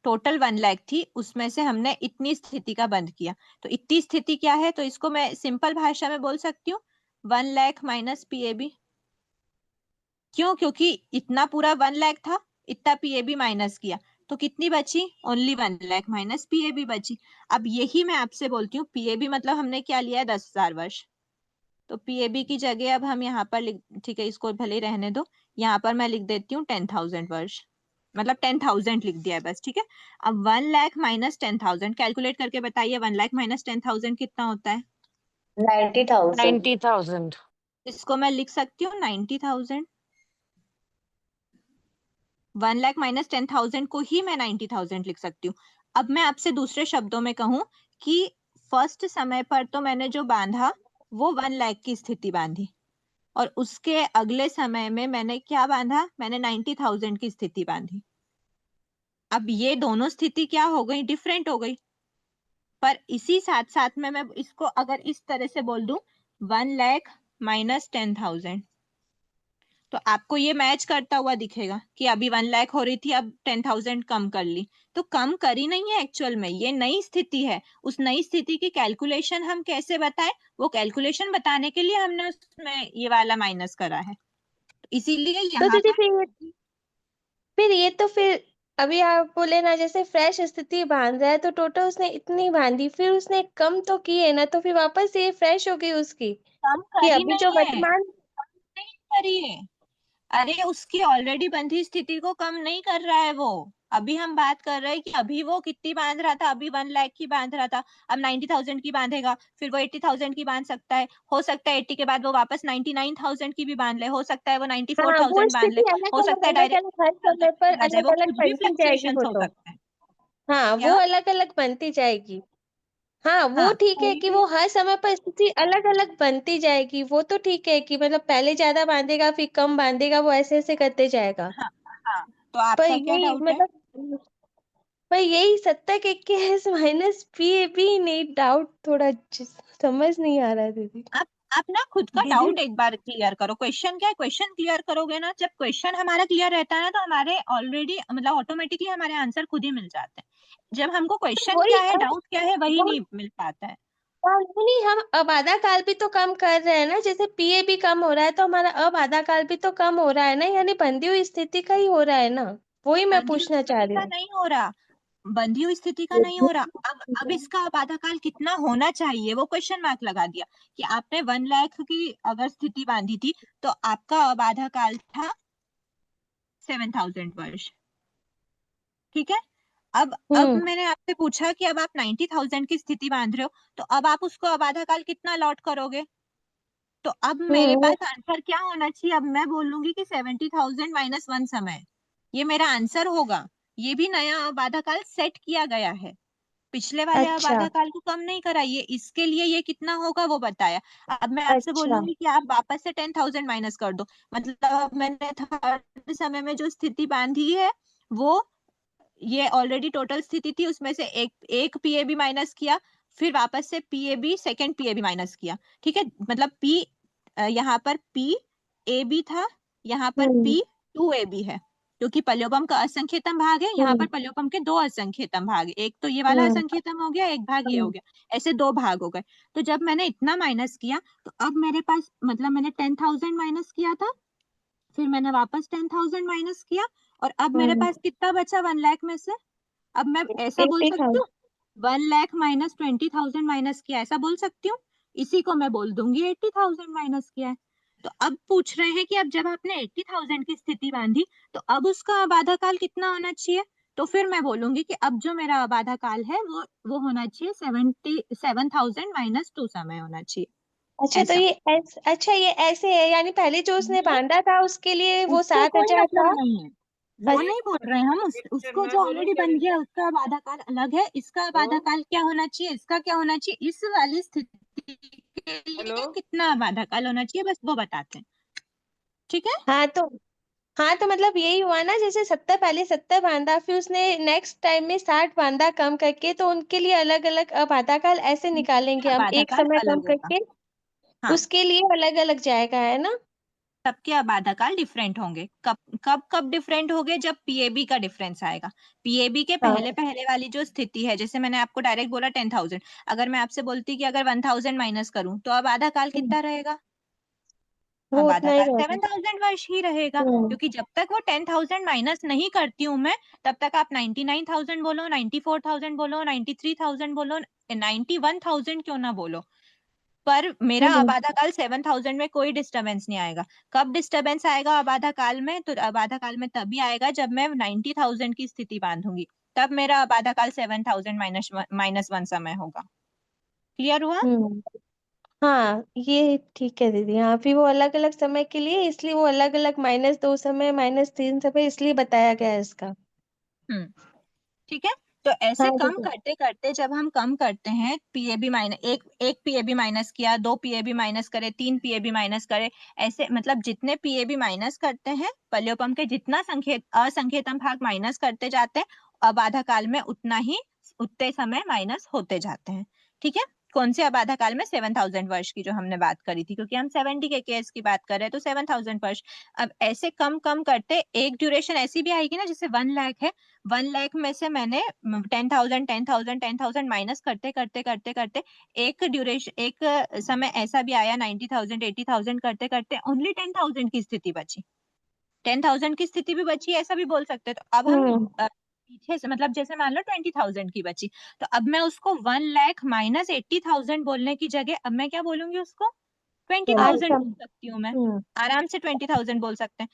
टोटल 1 लाख थी, उसमें से हमने इतनी स्थिति का बंद किया। तो इतनी स्थिति क्या है? तो इसको मैं सिंपल भाषा में बोल सकती हूँ 1 लाख माइनस पीएबी। क्यों? क्योंकि इतना पूरा 1 लाख था, इतना पीएबी माइनस किया तो कितनी बची? ओनली 1 लाख माइनस पीएबी बची। अब यही मैं आपसे बोलती हूँ, पीएबी मतलब हमने क्या लिया है? 10,000 वर्ष। तो पीएबी की जगह अब हम यहाँ पर लिख, ठीक है इसको भले ही रहने दो, यहाँ पर मैं लिख देती हूँ 10,000 वर्ष, मतलब 10,000 लिख दिया है बस, ठीक है। अब 1 लाख -10,000 कैलकुलेट करके बताइए, 1 लाख -10,000 कितना होता है? 90,000। 90,000। इसको मैं लिख सकती हूँ 90,000। 1 लाख -10,000 को ही मैं 90,000 लिख सकती हूँ। अब मैं आपसे दूसरे शब्दों में कहूँ कि फर्स्ट समय पर तो मैंने जो बांधा वो 1 लाख की स्थिति बांधी, और उसके अगले समय में मैंने क्या बांधा? मैंने 90,000 की स्थिति बांधी। अब ये दोनों स्थिति क्या हो गई? डिफरेंट हो गई। पर इसी साथ साथ में मैं इसको अगर इस तरह से बोल दूं 1 लाख -10,000, तो आपको ये मैच करता हुआ दिखेगा कि अभी 1 लाख हो रही थी, अब 10,000 कम कर ली। तो कम करी नहीं है एक्चुअल में, ये नई स्थिति है। उस नई स्थिति की कैलकुलेशन हम कैसे बताएं? वो कैलकुलेशन बताने के लिए हमने उसमें ये वाला माइनस करा है, इसीलिए तो यहाँ दीदी पर फिर अभी आप बोले ना जैसे फ्रेश स्थिति बांध रहा है तो टोटल उसने इतनी बांधी, फिर उसने कम तो की है ना, तो फिर वापस ये फ्रेश हो गई उसकी, कम कि करी अभी जो नहीं है, वर्तमान। नहीं करी है। अरे उसकी ऑलरेडी बंधी स्थिति को कम नहीं कर रहा है वो, अभी हम बात कर रहे हैं कि अभी वो कितनी बांध रहा था, अभी 1 लाख की बांध रहा था, अब 90,000 की बांधेगा, फिर वो 80,000 की बांध सकता है, हो सकता है 80 के बाद वो वापस 99,000 की भी बांध ले, हो सकता है वो हाँ, 94,000 वो बांध ले, स्थिति अलग हो अलग सकता है अलग डायरेक्ट अलग हर समय पर चला जाए, अलग वो अलग कुछ भी बनती जाएगी फ्लक्चुएशन वो हो तो। सकता है। हाँ, वो क्या? अलग अलग बनती जाएगी। हाँ, वो हाँ, ठीक है कोई कि भी। वो हर समय पर स्थिति अलग अलग बनती जाएगी, वो तो ठीक है कि मतलब पहले ज्यादा बांधेगा फिर कम बांधेगा, वो ऐसे ऐसे करते जाएगा। हाँ हाँ, तो पर आपका क्या यही डाउट है? मतलब पर यही 70 के माइनस पी भी नहीं, डाउट थोड़ा समझ नहीं आ रहा दीदी। आप ना खुद का दीदी डाउट एक बार क्लियर करो। क्वेश्चन क्या है, क्वेश्चन क्लियर करोगे ना, जब क्वेश्चन हमारा क्लियर रहता है ना, तो हमारे ऑलरेडी मतलब ऑटोमेटिकली हमारे आंसर खुद ही मिल जाते हैं। जब हमको क्वेश्चन वही क्या है, अब डाउट क्या है, वही वो नहीं मिल पाता है। नहीं, हम अब आधा काल भी तो कम कर रहे हैं ना, जैसे पीए भी कम हो रहा है तो हमारा अब आधा काल भी तो कम हो रहा है ना, यानी बंधी हुई स्थिति का ही हो रहा है ना, वही मैं बंधी हुई पूछना चाह स्थिति रही का हूँ। नहीं हो रहा, बंधी हुई स्थिति का नहीं हो रहा। अब इसका बाधा काल कितना होना चाहिए, वो क्वेश्चन मार्क लगा दिया कि आपने 1 लाख की अगर स्थिति बांधी थी, तो आपका बाधा काल था 7,000 वर्ष। ठीक है। अब हम्म मैंने आपसे पूछा कि अब आप 90,000 की स्थिति बांध रहे हो, तो अब आप उसको आबादा काल कितना लॉट करोगे? तो अब मेरे हम्म पास आंसर क्या होना चाहिए? अब मैं बोलूंगी कि 70,000 माइनस 1 समय, ये मेरा आंसर होगा। ये भी नया आबादा काल सेट किया गया है, पिछले वाले अच्छा आबादा काल को कम नहीं करा। ये इसके लिए ये कितना होगा वो बताया। अब मैं आपसे अच्छा बोलूंगी कि आप वापस से 10,000 माइनस कर दो, मतलब अब मैंने थर्ड समय में जो स्थिति बांधी है, वो ये ऑलरेडी टोटल स्थिति थी, उसमें से एक एक पीएबी माइनस किया, फिर वापस से पीएबी सेकंड पीएबी माइनस किया। ठीक है, मतलब पी यहाँ पर पी ए बी था, यहाँ पर हम्म पी 2ab है, क्योंकि पल्योपम का असंख्यतम भाग है, यहाँ पर हम्म पल्योपम के दो असंख्यतम भाग है, एक तो ये वाला हम्म असंख्यतम हो गया, एक भाग ये हो हम्म गया, ऐसे दो भाग हो गए। तो जब मैंने इतना माइनस किया, तो अब मेरे पास मतलब मैंने 10,000 माइनस किया था, फिर मैंने वापस 10,000 माइनस किया, और अब मेरे हम्म पास कितना बचा 1 लाख में से? अब मैं ऐसा बोल सकती 80,000। हूँ 1 लाख माइनस 20,000 माइनस किया, ऐसा बोल सकती हूँ। इसी को मैं बोल दूंगी 80,000 माइनस किया है। तो अब पूछ रहे हैं कि अब जब आपने 80,000 की स्थिति बांधी, तो अब उसका बाधा काल कितना होना चाहिए? तो फिर मैं बोलूंगी कि अब जो मेरा बाधा काल है वो होना चाहिए 77,000 माइनस 2 समय होना चाहिए। अच्छा तो ऐसा। अच्छा ये ऐसे है, यानी पहले जो उसने ये बांधा था उसके लिए वो उससे कोई 7,000 मतलब था। नहीं है, वो नहीं बोल रहे हैं हम। उसको जो ऑलरेडी बन गया उसका बाधा काल अलग है, इसका बाधा काल क्या होना चाहिए, इसका क्या होना चाहिए, इस वाली स्थिति के लिए कितना बाधा काल होना चाहिए, बस वो बताते हैं। ठीक है। हाँ तो हाँ तो मतलब यही हुआ ना, जैसे 70 पहले 70 बांधा, फिर उसने नेक्स्ट टाइम में 60 बांधा कम करके, तो उनके लिए अलग अलग बाधा काल ऐसे निकालेंगे हम, बाधा एक काल समय कम अलग होगा। करके हाँ, उसके लिए अलग अलग जाएगा, है ना। सबके बाधा काल डिफरेंट होंगे। कब कब कब डिफरेंट होंगे? जब पीएबी का डिफरेंस आएगा। पीएबी के हाँ पहले पहले वाली जो स्थिति है, जैसे मैंने आपको डायरेक्ट बोला 10,000, अगर मैं आपसे बोलती कि अगर 1,000 माइनस करूं, तो अब आधा काल हम्म, कितना रहेगा? वो अब आधा उतना ही काल रहेगा। 7,000 वर्ष ही रहेगा, हम्म क्योंकि जब तक वो 10,000 माइनस नहीं करती हूँ मैं, तब तक आप 99,000 बोलो, 94,000 बोलो, 93,000 बोलो, 91,000 क्यों ना बोलो, पर मेरा हम्म आबादा काल 7,000 में कोई डिस्टरबेंस नहीं आएगा। कब डिस्टरबेंस आएगा आबादा काल में? तो आबादा काल में तभी आएगा जब मैं 90,000 की स्थिति बांधूंगी, तब मेरा आबादा काल 7,000 माइनस 1 समय होगा। क्लियर हुआ? हम्म हाँ ये ठीक है दीदी। हाँ फिर वो अलग अलग समय के लिए, इसलिए वो अलग अलग -2 समय -3 समय इसलिए बताया गया है इसका। हम्म। ठीक है। तो हाँ ऐसे कम दीदी। करते करते जब हम कम करते हैं, पीएबी माइनस एक पीएबी माइनस किया, दो पीएबी माइनस करे, तीन पीएबी माइनस करे, ऐसे मतलब जितने पीएबी माइनस करते हैं, पल्योपम के जितना असंख्यतम भाग माइनस करते जाते हैं, अब आधा काल में उतना ही उतने समय माइनस होते जाते हैं। ठीक है। कौन से आबादा काल में? 7,000 वर्ष की जो हमने बात करी थी, क्योंकि हम 70 के केस की बात कर रहे हैं, तो 7,000 वर्ष। अब ऐसे कम कम करते एक ड्यूरेशन ऐसी भी आएगी ना, जैसे 1 लाख है, 1 लाख में से मैंने 10,000 माइनस करते करते करते करते एक ड्यूरेशन एक समय ऐसा भी आया 90,000 80,000 करते करते ओनली 10,000 की स्थिति बची, 10,000 की स्थिति भी बची, ऐसा भी बोल सकते हैं। तो अब हम हम्म पीछे से मतलब जैसे मान लो 20,000 की बची, तो अब मैं उसको 1 लाख माइनस 80,000 बोलने की जगह अब मैं क्या बोलूंगी उसको? 20,000 अच्छा बोल सकती हूँ मैं, हम्म आराम से 20,000 बोल सकते हैं।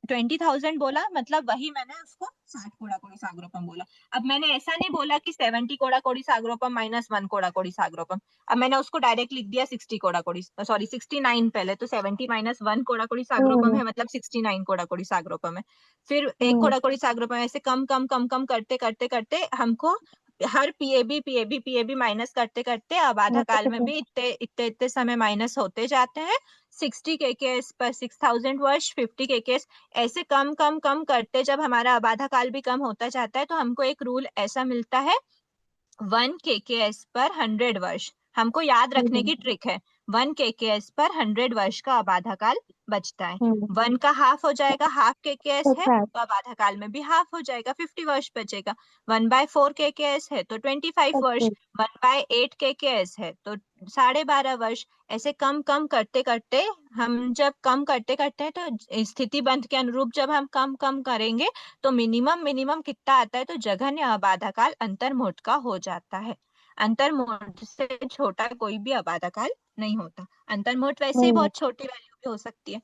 20,000 बोला, मतलब वही मैंने उसको 60 कोड़ा कोड़ी सागरोपम बोला। अब मैंने ऐसा नहीं बोला कि 70 कोड़ा कोड़ी सागरोपम माइनस 1 कोड़ा कोड़ी सागरोपम। अब मैंने उसको डायरेक्ट लिख दिया 60 कोड़ा कोड़ी, सॉरी 69 पहले, तो 70 माइनस 1 कोड़ा कोड़ी सागरोपम है, मतलब 69 कोड़ा कोड़ी सागरोपम है। फिर 1 कोड़ा कोड़ी सागरोपम, ऐसे कम कम कम कम करते करते करते हमको हर पीएबी पीएबी पीएबी माइनस करते करते अब आधा काल में भी इतने इतने इतने समय माइनस होते जाते हैं। 60 केकेएस पर 6000 वर्ष, 50 केकेएस, ऐसे कम कम कम करते जब हमारा आबाधा काल भी कम होता जाता है तो हमको एक रूल ऐसा मिलता है 1 केकेएस पर 100 वर्ष। हमको याद रखने की ट्रिक है, 1 केकेएस पर 100 वर्ष का आबाधा काल बचता है। 1 का हाफ हो जाएगा, हाफ केकेएस है तो आबाधा काल में भी हाफ हो जाएगा, 50 वर्ष बचेगा। 1/4 केकेएस है तो 25 वर्ष, 1/8 केकेएस है तो 12.5 वर्ष। ऐसे कम कम करते करते हम जब कम करते करते हैं तो स्थिति बंध के अनुरूप जब हम कम कम करेंगे तो मिनिमम मिनिमम कितना आता है, तो जघन्य आबाधा काल अंतर्मुठ का हो जाता है। अंतर्मुठ से छोटा कोई भी आबाधा काल नहीं होता। अंतर्मुठ वैसे ही बहुत छोटी वैल्यू भी हो सकती है।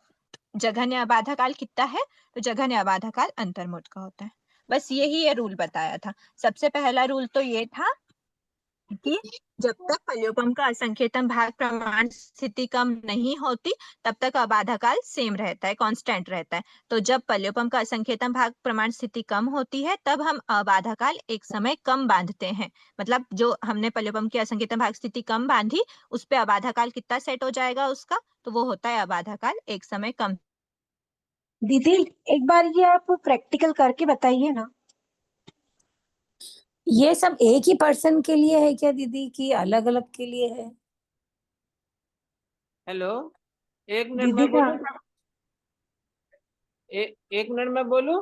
जघन्य आबाधा काल कितना है, तो जघन्य आबाधा काल अंतर्मुठ का होता है। बस यही ये रूल बताया था। सबसे पहला रूल तो ये था कि जब तक पल्योपम का असंकेतन भाग प्रमाण स्थिति कम नहीं होती तब तक अबाधा काल सेम रहता है, कांस्टेंट रहता है। तो जब पल्योपम का असंकेतन भाग प्रमाण स्थिति कम होती है तब हम अबाधा काल एक समय कम बांधते हैं। मतलब जो हमने पल्योपम की असंकेतन भाग स्थिति कम बांधी उस पे अबाधा काल कितना सेट हो जाएगा उसका, तो वो होता है अबाधा काल एक समय कम। दीदी एक बार ये आप प्रैक्टिकल करके बताइए ना। ये सब एक ही पर्सन के लिए है क्या दीदी, कि अलग अलग के लिए है? हेलो, एक मिनट दीदी में का बोलूं? एक मिनट में बोलूं?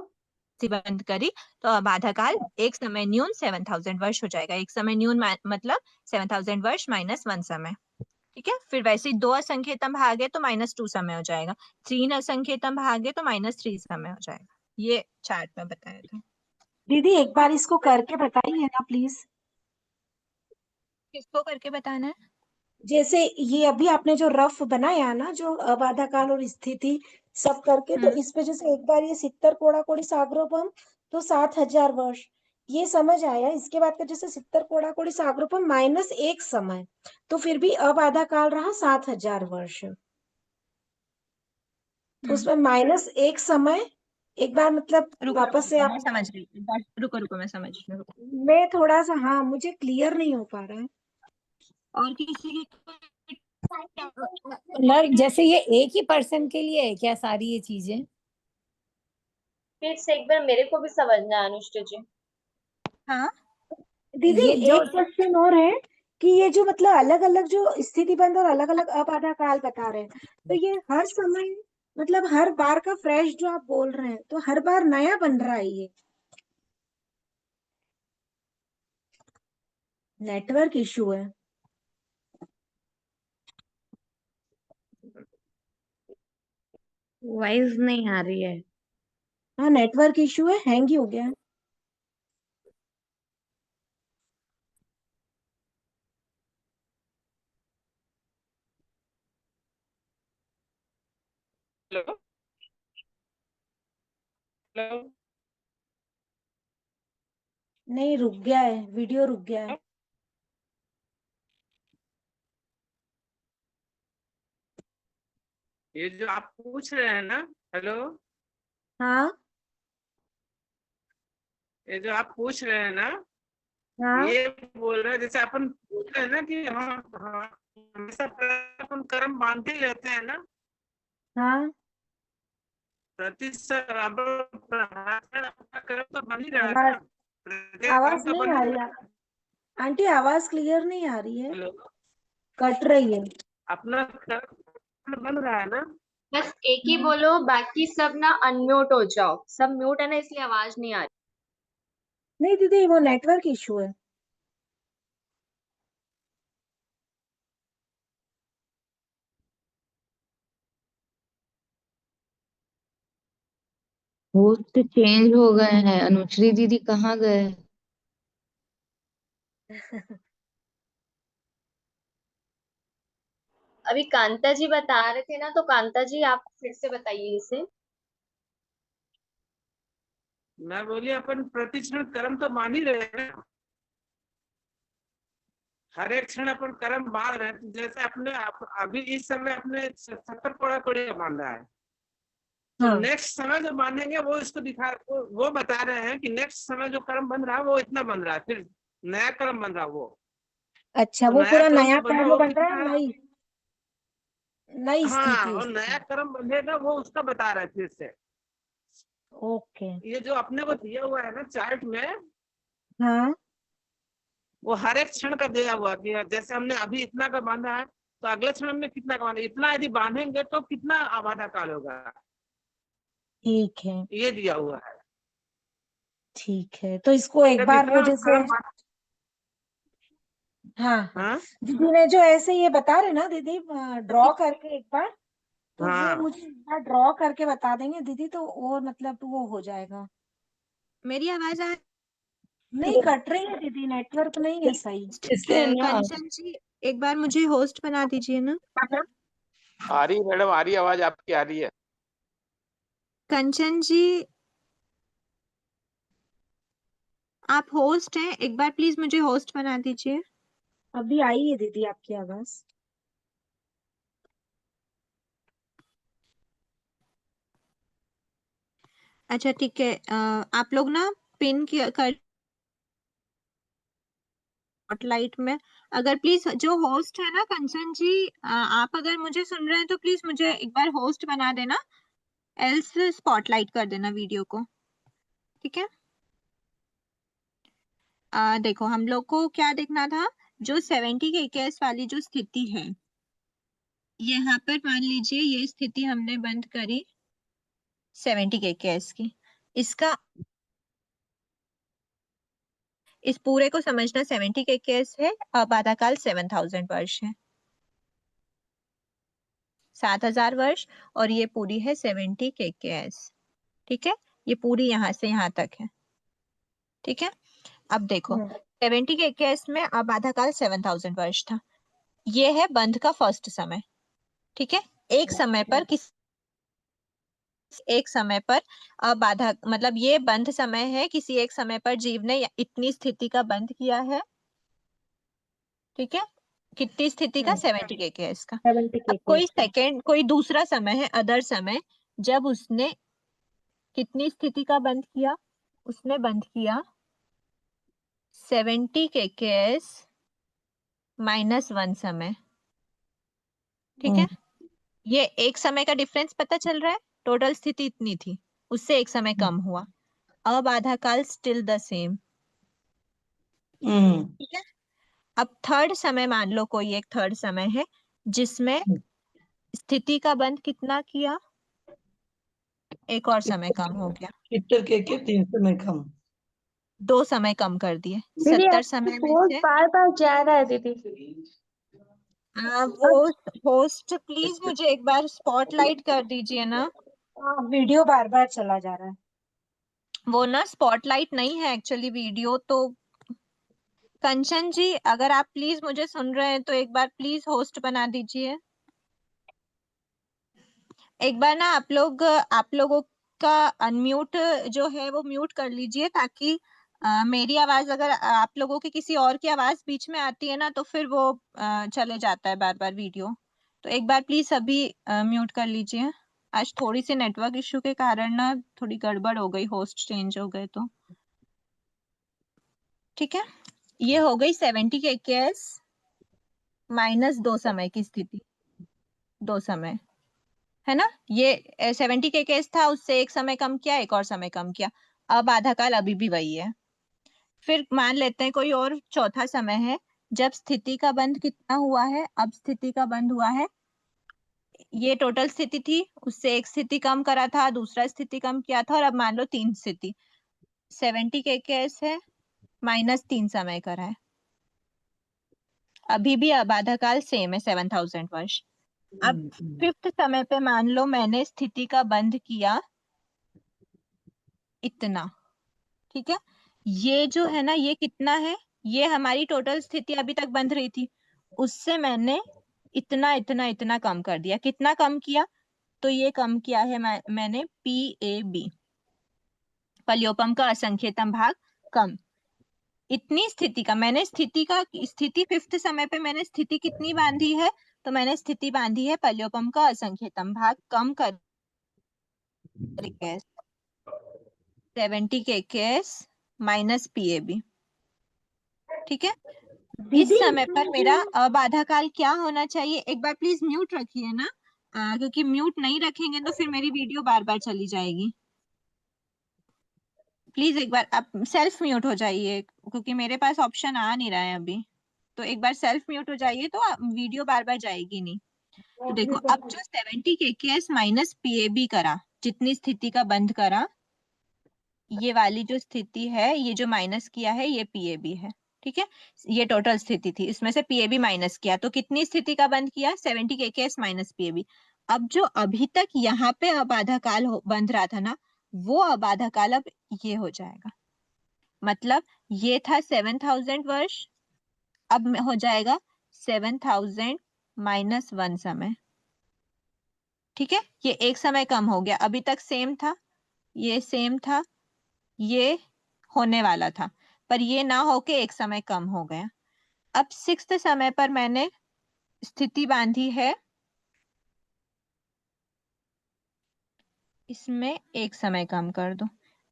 बंद करी तो अबाधा काल एक समय न्यून 7000 वर्ष हो जाएगा। एक समय न्यून मतलब 7000 वर्ष माइनस 1 समय। ठीक है, फिर वैसे ही 2 असंख्यतम भाग है तो -2 समय हो जाएगा। 3 असंख्यतम भाग है तो -3 समय हो जाएगा। ये चार्ट में बताया था। दीदी एक बार इसको करके बताइए ना प्लीज। किसको करके बताना है? जैसे ये अभी आपने जो रफ बनाया ना, जो अबाधा काल और स्थिति सब करके, तो इस पे जैसे एक बार ये 70 कोड़ा कोड़ी सागरोपम तो 7000 वर्ष, ये समझ आया। इसके बाद का जैसे 70 कोड़ा कोड़ी सागरोपम -1 समय, तो फिर भी अबाधा काल रहा 7000 वर्ष। तो उसमें -1 समय एक बार मतलब रुको रुको वापस से रुको, आप। मैं समझ रही हूँ। रुको रुको, मैं समझ रही हूँ। मैं थोड़ा सा, हाँ मुझे क्लियर नहीं हो पा रहा है। और किसी की मतलब जैसे ये एक ही पर्सन के लिए है क्या सारी ये चीजें? फिर से एक बार मेरे को भी समझना है अनुष्ठा जी। हाँ, दीदी ये जो एक क्वेश्चन और है कि ये जो मतलब अलग अलग जो स्थिति बंद और अलग अलग अबाधा काल बता रहे हैं, तो ये हर समय मतलब हर बार का फ्रेश जो आप बोल रहे हैं, तो हर बार नया बन रहा है ये? नेटवर्क इशू है। वॉइस नहीं आ रही है। हाँ नेटवर्क इशू है, हैंग ही हो गया है। Hello hello. नहीं रुक गया है, वीडियो रुक गया है। ये जो आप पूछ रहे हैं ना, हेलो, हाँ ये जो आप पूछ रहे हैं ना, हाँ ये बोल रहे हैं जैसे अपन पूछ रहे हैं ना कि हाँ हाँ हमेशा अपन कर्म बांधते ही रहते हैं ना, हाँ। प्रतिशत अपना कर्म तो बन ही रहा है आवाज ना, प्रत्येक कर्म आवाज तो नहीं बन आ ही रही रहा है आंटी, आवाज क्लियर नहीं आ रही है, है। हेलो, कट रही है। अपना कर्म बन रहा है ना। बस एक ही बोलो, बाकी सब ना अनम्यूट हो जाओ। सब म्यूट है ना, इसलिए आवाज नहीं आ रही। नहीं दीदी वो नेटवर्क इशू है। होस्ट चेंज हो गए हैं। अनुश्री दीदी कहाँ गए? अभी कांता जी बता रहे थे ना, तो कांता जी आप फिर से बताइए इसे। मैं बोली अपन प्रतिक्षण कर्म तो मान ही रहे हैं ना, हर एक क्षण अपन कर्म मान रहे हैं। जैसे अपने अभी इस समय अपने 70 कोड़ा कोड़ी मान रहा है, तो हाँ नेक्स्ट समय जो मानेंगे वो इसको वो बता रहे हैं कि नेक्स्ट समय जो कर्म बन रहा है वो इतना बन रहा है, फिर नया कर्म बन रहा है वो। अच्छा, तो वो नया पूरा कर्म नया जो बन रहा है कर्म वो बन रहा कितना है, है? नई नई हाँ, स्थिति और नया उसकी। कर्म बनेगा वो उसका बता रहे थे इससे। ओके। ये जो अपने को दिया हुआ है ना चार्ट में, हाँ वो हर एक क्षण का दिया हुआ कि जैसे हमने अभी इतना का बांधा है, तो अगले क्षण हमने कितना का बांधा, इतना यदि बांधेंगे तो कितना आबादा काल होगा, ठीक है, ये दिया हुआ है। ठीक है। तो इसको एक जब बार वो इतना जैसे, कर्म हाँ हाँ, हाँ दीदी ने जो ऐसे ये बता रहे ना दीदी, ड्रॉ करके एक बार, तो वो हाँ, मुझे एक बार ड्रॉ करके बता देंगे दीदी, तो और मतलब वो हो जाएगा। मेरी आवाज आ नहीं कट रही है दीदी, नेटवर्क नहीं है सही। इसलिए ना कंचन जी, एक बार मुझे होस्ट बना दीजिए ना। आ रही मैडम, आ रही आवाज आपकी आ रही है। कंचन जी, आप होस्ट हैं, एक बार प्लीज मुझे होस्ट बना दीजिए। अभी आई है दीदी आपकी आवाज। अच्छा ठीक है, आप लोग ना पिन कर स्पॉटलाइट में, अगर प्लीज जो होस्ट है ना कंचन जी, आप अगर मुझे सुन रहे हैं तो प्लीज मुझे एक बार होस्ट बना देना, एल्स स्पॉटलाइट कर देना वीडियो को, ठीक है। देखो हम लोग को क्या देखना था, जो 70 के केस वाली जो स्थिति है, यहाँ पर मान लीजिए ये स्थिति हमने बंद करी 70 के केस की, इसका इस पूरे को समझना 70 के केस है, आबादा काल 7000 वर्ष है, 7000 वर्ष, और ये पूरी है 70 के केस, ठीक है। ये पूरी यहाँ से यहाँ तक है, ठीक है। अब देखो 70 के केस में आबादा काल 7000 वर्ष था, ये है बंध का फर्स्ट समय, ठीक है। एक समय पर एक समय पर बाधा, मतलब ये बंध समय है, किसी एक समय पर जीव ने इतनी स्थिति का बंध किया है, ठीक है। कितनी स्थिति का? 70 के केस का। 70 अब के कोई केस का। सेकंड, कोई दूसरा समय है, अदर समय, जब उसने कितनी स्थिति का बंध किया? उसने बंध किया 70 के केस -1 समय, ठीक है। ये एक समय का डिफरेंस पता चल रहा है, टोटल स्थिति इतनी थी, उससे एक समय कम हुआ, अब आधा काल स्टिल द सेम, ठीक है। अब थर्ड समय मान लो, कोई एक थर्ड समय है जिसमें स्थिति का बंध कितना किया, एक और समय कम हो गया, 3 समय कम। 2 समय कम कर दिए, दीदी 70 आपकी समय में फोन से। बार बार जा रहा है दीदी। होस्ट प्लीज मुझे एक बार स्पॉटलाइट कर दीजिए ना। वीडियो बार बार चला जा रहा है। वो ना स्पॉटलाइट नहीं है एक्चुअली, वीडियो तो। कंचन जी, अगर आप प्लीज मुझे सुन रहे हैं तो एक बार प्लीज होस्ट बना दीजिए। एक बार ना आप लोगों का अनम्यूट जो है वो म्यूट कर लीजिए, ताकि मेरी आवाज, अगर आप लोगों की किसी और की आवाज बीच में आती है ना, तो फिर वो चले जाता है बार बार वीडियो। तो एक बार प्लीज अभी म्यूट कर लीजिए। आज थोड़ी सी नेटवर्क इशू के कारण ना थोड़ी गड़बड़ हो गई, होस्ट चेंज हो गए तो, ठीक है। ये हो गई 70 के केस -2 समय की स्थिति, 2 समय है ना। ये 70 के केस था, उससे एक समय कम किया, एक और समय कम किया, अब आधा काल अभी भी वही है। फिर मान लेते हैं कोई और चौथा समय है, जब स्थिति का बंध कितना हुआ है, अब स्थिति का बंध हुआ है, ये टोटल स्थिति थी, उससे एक स्थिति कम करा था, दूसरा स्थिति कम किया था, और अब मान लो 3 स्थिति, 70 के केस है, -3 समय करा है, अभी भी आधा काल सेम है, 7000 वर्ष। अब फिफ्थ समय पे मान लो मैंने स्थिति का बंध किया इतना, ठीक है। ये जो है ना, ये कितना है, ये हमारी टोटल स्थिति अभी तक बंध रही थी, उससे मैंने इतना इतना इतना कम कर दिया। कितना कम किया? तो ये कम किया है मैंने PAB, पल्योपम का असंख्यतम भाग कम। इतनी स्थिति का मैंने स्थिति 5th समय पे मैंने स्थिति कितनी बांधी है, तो मैंने स्थिति बांधी है पल्योपम का असंख्यतम भाग कम कर 70 kcs माइनस पीएबी। ठीक है, इस समय पर मेरा अबाधा काल क्या होना चाहिए? एक बार प्लीज म्यूट रखिए ना, क्योंकि म्यूट नहीं रखेंगे तो फिर मेरी वीडियो बार बार चली जाएगी। प्लीज एक बार आप सेल्फ म्यूट हो जाइए, क्योंकि मेरे पास ऑप्शन आ नहीं रहा है अभी। तो एक बार सेल्फ म्यूट हो जाइए तो वीडियो बार बार जाएगी नहीं। तो देखो, अब जो 70 kcs माइनस पीएबी करा, जितनी स्थिति का बंद करा, ये वाली जो स्थिति है, ये जो माइनस किया है ये पीएबी है। ठीक है, ये टोटल स्थिति थी, इसमें से पीएबी माइनस किया तो कितनी स्थिति का बंद किया? 70 kcs माइनस पीएबी। अब जो अभी तक यहाँ पे अबाधा काल बंध रहा था ना, वो अबाधा काल अब ये हो जाएगा। मतलब ये था 7000 वर्ष, अब हो जाएगा 7000 माइनस 1 समय। ठीक है, ये एक समय कम हो गया, अभी तक सेम था, ये सेम था, ये होने वाला था, पर ये ना होके एक समय कम हो गया। अब 6th समय पर मैंने स्थिति बांधी है, इसमें एक समय कम कर दो।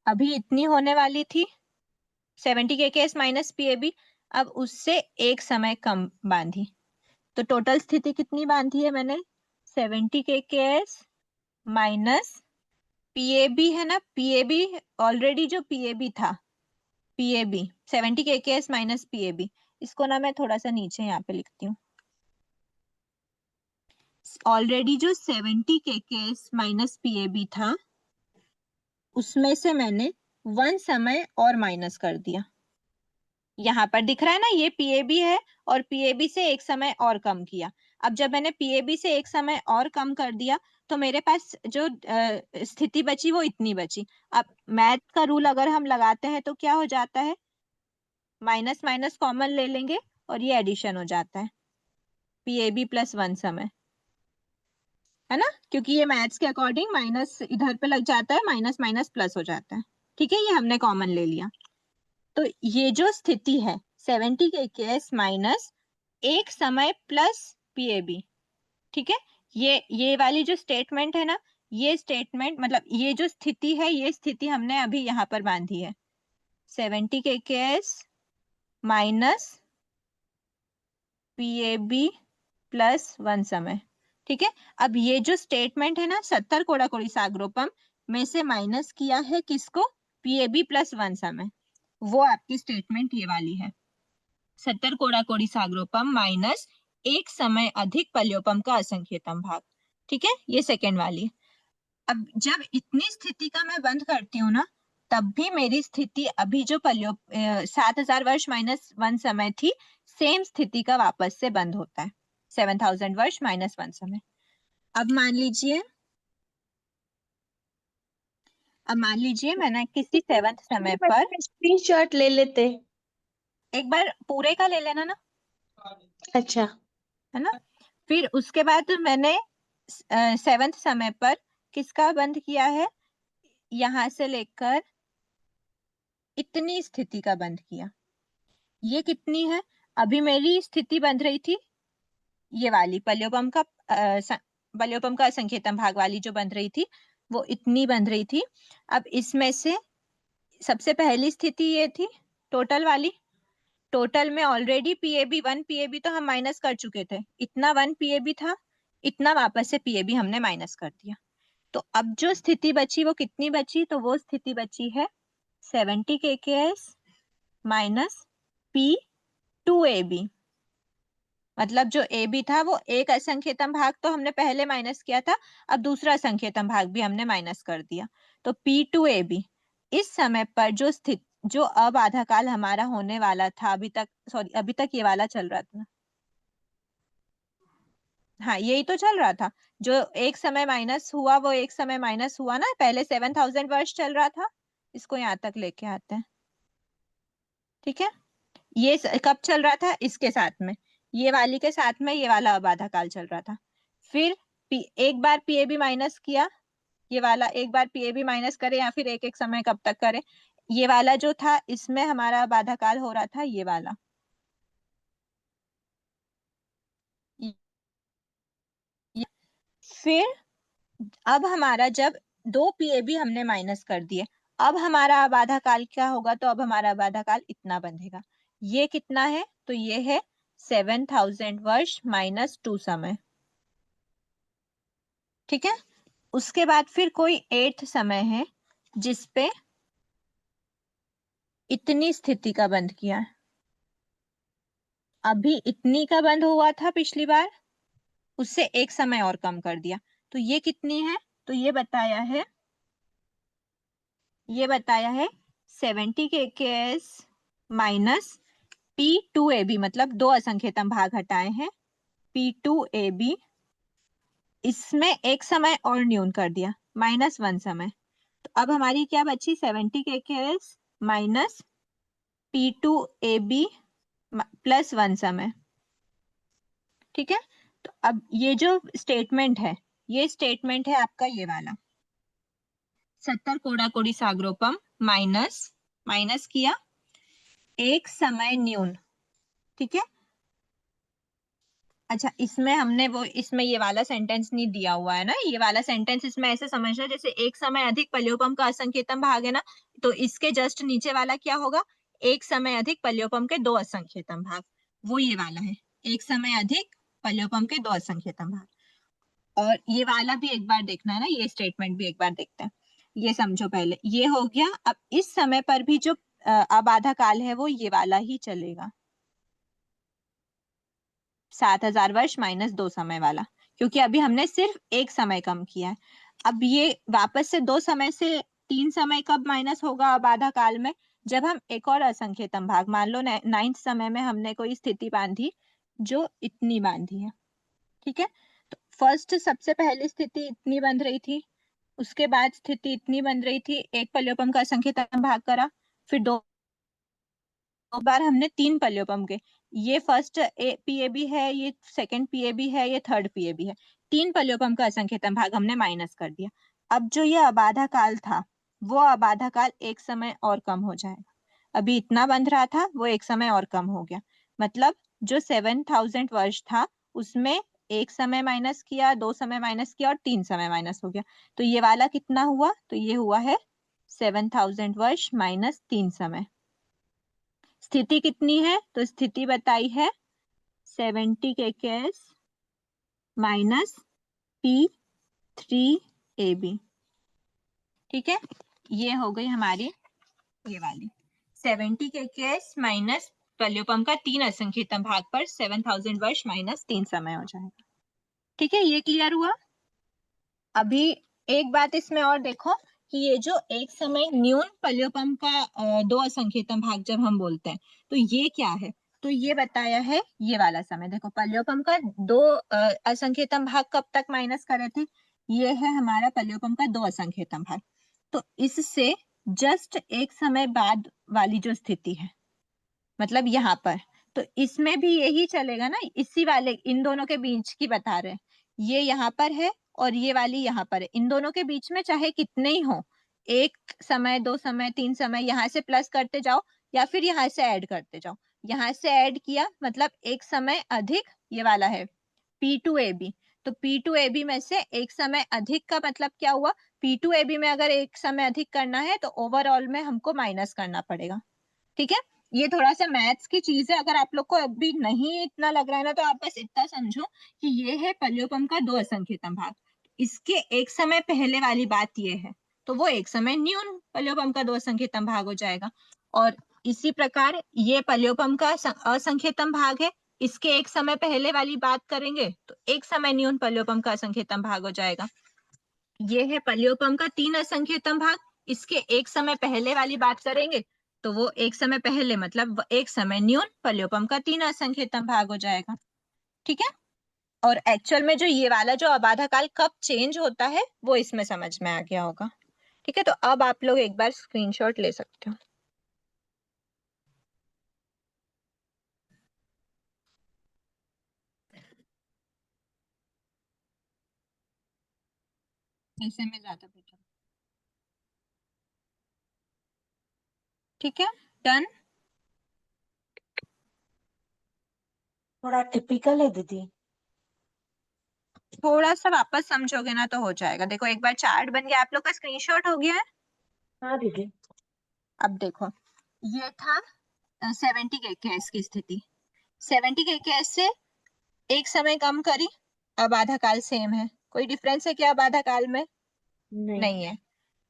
अभी इतनी होने वाली थी 70 kcs माइनस पीएबी, अब उससे एक समय कम बांधी, तो टोटल स्थिति कितनी बांधी है मैंने? 70 kcs माइनस पीएबी है ना, पीएबी ऑलरेडी जो पीएबी था, पीएबी 70 kcs माइनस पीएबी, इसको ना मैं थोड़ा सा नीचे यहाँ पे लिखती हूँ। ऑलरेडी जो 70 kcs माइनस पीएबी था, उसमें से मैंने 1 समय और माइनस कर दिया। यहाँ पर दिख रहा है ना, ये पीएबी है और पीएबी से एक समय और कम किया। अब जब मैंने पीएबी से एक समय और कम कर दिया तो मेरे पास जो स्थिति बची वो इतनी बची। अब मैथ का रूल अगर हम लगाते हैं तो क्या हो जाता है? माइनस माइनस कॉमन ले लेंगे और ये एडिशन हो जाता है, पीएबी प्लस 1 समय, है ना, क्योंकि ये मैथ्स के अकॉर्डिंग माइनस इधर पे लग जाता है, माइनस माइनस प्लस हो जाता है। ठीक है, ये हमने कॉमन ले लिया। तो ये जो स्थिति है 70 kcs माइनस एक समय प्लस पीएबी, ठीक है, ये वाली जो स्टेटमेंट है ना, ये स्टेटमेंट मतलब ये जो स्थिति है, ये स्थिति हमने अभी यहाँ पर बांधी है 70 kcs माइनस पीएबी प्लस 1 समय। ठीक है, अब ये जो स्टेटमेंट है ना, 70 कोड़ा कोड़ी सागरोपम में से माइनस किया है किसको? पीएबी प्लस 1 समय, वो आपकी स्टेटमेंट ये वाली है 70 कोड़ा कोड़ी सागरोपम माइनस एक समय अधिक पल्योपम का असंख्यतम भाग। ठीक है, ये सेकेंड वाली। अब जब इतनी स्थिति का मैं बंद करती हूँ ना, तब भी मेरी स्थिति अभी जो 7000 वर्ष माइनस 1 समय थी, सेम स्थिति का वापस से बंद होता है 7000 वर्ष माइनस 1 समय। अब मान लीजिए मैंने किसी 7th समय पर स्क्रीनशॉट ले लेते। एक बार पूरे का ले लेना ना, अच्छा, है ना। फिर उसके बाद मैंने 7th समय पर किसका बंद किया है? यहां से लेकर इतनी स्थिति का बंद किया। ये कितनी है? अभी मेरी स्थिति बंध रही थी ये वाली पल्योपम का असंख्यतम भाग वाली जो बंध रही थी, वो इतनी बंध रही थी। अब इसमें से सबसे पहली स्थिति ये थी टोटल वाली, टोटल में ऑलरेडी पीएबी 1 पीएबी तो हम माइनस कर चुके थे, इतना 1 पीएबी था, इतना वापस से पीएबी हमने माइनस कर दिया। तो अब जो स्थिति बची वो कितनी बची? तो वो स्थिति बची है 70 kcs माइनस P2AB। मतलब जो AB था वो एक असंख्यतम भाग तो हमने पहले माइनस किया था, अब दूसरा असंख्यतम भाग भी हमने माइनस कर दिया। तो P2AB इस समय पर जो अब आधा काल हमारा होने वाला था, अभी तक ये वाला चल रहा था, हाँ यही तो चल रहा था, जो एक समय माइनस हुआ वो एक समय माइनस हुआ ना, पहले 7000 वर्ष चल रहा था, इसको यहाँ तक लेके आते हैं। ठीक है, ये कब चल रहा था? इसके साथ में, ये वाली के साथ में ये वाला अब आधा काल चल रहा था। फिर एक बार पीएबी माइनस किया ये वाला एक बार पीएबी माइनस करे या फिर एक एक समय कब तक करे। ये वाला जो था इसमें हमारा बाधा काल हो रहा था ये वाला, फिर अब हमारा जब दो पीएबी हमने माइनस कर दिए, अब हमारा बाधा काल क्या होगा, तो अब हमारा बाधा काल इतना बंधेगा। ये कितना है, तो ये है 7000 वर्ष माइनस 2 समय। ठीक है, उसके बाद फिर कोई 8th समय है जिसपे इतनी स्थिति का बंध किया है। अभी इतनी का बंद हुआ था पिछली बार, उससे एक समय और कम कर दिया। तो ये कितनी है, तो ये बताया है 70 kcs माइनस P2AB, मतलब दो असंख्यतम भाग हटाए हैं P2AB, इसमें एक समय और न्यून कर दिया -1 समय। तो अब हमारी क्या बची 70 kcs माइनस P2AB प्लस 1 समय। ठीक है, तो अब ये जो स्टेटमेंट है, ये स्टेटमेंट है आपका ये वाला 70 कोड़ा कोड़ी सागरोपम माइनस किया एक समय न्यून। ठीक है, अच्छा इसमें हमने वो इसमें ये वाला सेंटेंस नहीं दिया हुआ है ना, ये वाला सेंटेंस इसमें ऐसे समझना जैसे एक समय अधिक पल्योपम का असंख्यतम भाग है ना, तो इसके जस्ट नीचे वाला क्या होगा, एक समय अधिक पल्योपम के दो असंख्यतम भाग, वो ये वाला है एक समय अधिक पल्योपम के दो असंख्यतम भाग। और ये वाला भी एक बार देखना है ना, ये स्टेटमेंट भी एक बार देखते हैं। ये समझो पहले, ये हो गया। अब इस समय पर भी जो आबाधा काल है वो ये वाला ही चलेगा, 7000 वर्ष माइनस 2 समय वाला, क्योंकि अभी हमने सिर्फ एक समय कम किया है। अब ये वापस से 2 समय से 3 समय कब माइनस होगा आबाधा काल में, जब हम एक और असंख्यतम भाग, मान लो 9th समय में हमने कोई स्थिति बांधी जो इतनी बांधी है। ठीक है, तो फर्स्ट सबसे पहली स्थिति इतनी बंध रही थी, उसके बाद स्थिति इतनी बन रही थी, एक पल्योपम का असंख्यतम भाग करा, फिर दो बार हमने 3 पल्योपम के, ये फर्स्ट पीएबी है, ये सेकंड पीएबी है, ये थर्ड पीएबी है, 3 पल्योपम का असंख्यतम भाग हमने माइनस कर दिया। अब जो ये अबाधा काल था वो अबाधा काल एक समय और कम हो जाएगा। अभी इतना बंध रहा था, वो एक समय और कम हो गया, मतलब जो 7000 वर्ष था उसमें एक समय माइनस किया, 2 समय माइनस किया और 3 समय माइनस हो गया। तो ये वाला कितना हुआ, तो ये हुआ है 7000 वर्ष माइनस 3 समय। स्थिति कितनी है, तो स्थिति बताई है 70 kcs माइनस P3AB। ठीक है, ये हो गई हमारी ये वाली 70 kcs माइनस पल्योपम का 3 असंख्यतम भाग पर 7000 वर्ष माइनस 3 समय हो जाएगा। ठीक है, ये क्लियर हुआ। अभी एक बात इसमें और देखो कि ये जो एक समय न्यून पल्योपम का दो असंख्यतम भाग जब हम बोलते हैं तो ये क्या है, तो ये बताया है ये वाला समय। देखो पल्योपम का दो असंख्यतम भाग कब तक माइनस करे थे, ये है हमारा पल्योपम का दो असंख्यतम भाग। तो इससे जस्ट एक समय बाद वाली जो स्थिति है, मतलब यहाँ पर, तो इसमें भी यही चलेगा ना, इसी वाले इन दोनों के बीच की बता रहे हैं। ये यहाँ पर है और ये वाली यहाँ पर है, इन दोनों के बीच में चाहे कितने ही हो, एक समय, 2 समय, 3 समय, यहाँ से प्लस करते जाओ या फिर यहाँ से ऐड करते जाओ। यहाँ से ऐड किया मतलब एक समय अधिक ये वाला है P2AB, तो P2AB में से एक समय अधिक का मतलब क्या हुआ, P2AB में अगर एक समय अधिक करना है तो ओवरऑल में हमको माइनस करना पड़ेगा। ठीक है, ये थोड़ा सा मैथ्स की चीज है, अगर आप लोग को अभी नहीं इतना लग रहा है ना तो आप बस इतना समझो कि ये है पल्योपम का दो असंख्यतम भाग, इसके एक समय पहले वाली बात ये है, तो वो एक समय न्यून पल्योपम का दो असंख्यतम भाग हो जाएगा। और इसी प्रकार ये पल्योपम का असंख्यतम भाग है, इसके एक समय पहले वाली बात करेंगे तो एक समय न्यून पल्योपम का असंख्यतम भाग हो जाएगा। ये है पल्योपम का 3 असंख्यतम भाग, इसके एक समय पहले वाली बात करेंगे तो वो एक समय पहले मतलब एक समय न्यून पल्योपम का 3 असंख्यतम भाग हो जाएगा। ठीक है, और एक्चुअल में जो ये वाला जो अबाधा काल कब चेंज होता है वो इसमें समझ में आ गया होगा। ठीक है, तो अब आप लोग एक बार स्क्रीनशॉट ले सकते हो। ऐसे में ज्यादा बेटर ठीक है, डन। थोड़ा टिपिकल है दीदी। थोड़ा सा वापस समझोगे ना तो हो जाएगा। देखो एक बार चार्ट बन गया, आप लोग का स्क्रीनशॉट हो गया है। हाँ दीदी। अब देखो ये था 70 kcs की स्थिति। 70 kcs से एक समय कम करी, अब आधा काल सेम है। कोई डिफरेंस है क्या अब आधा काल में? नहीं है।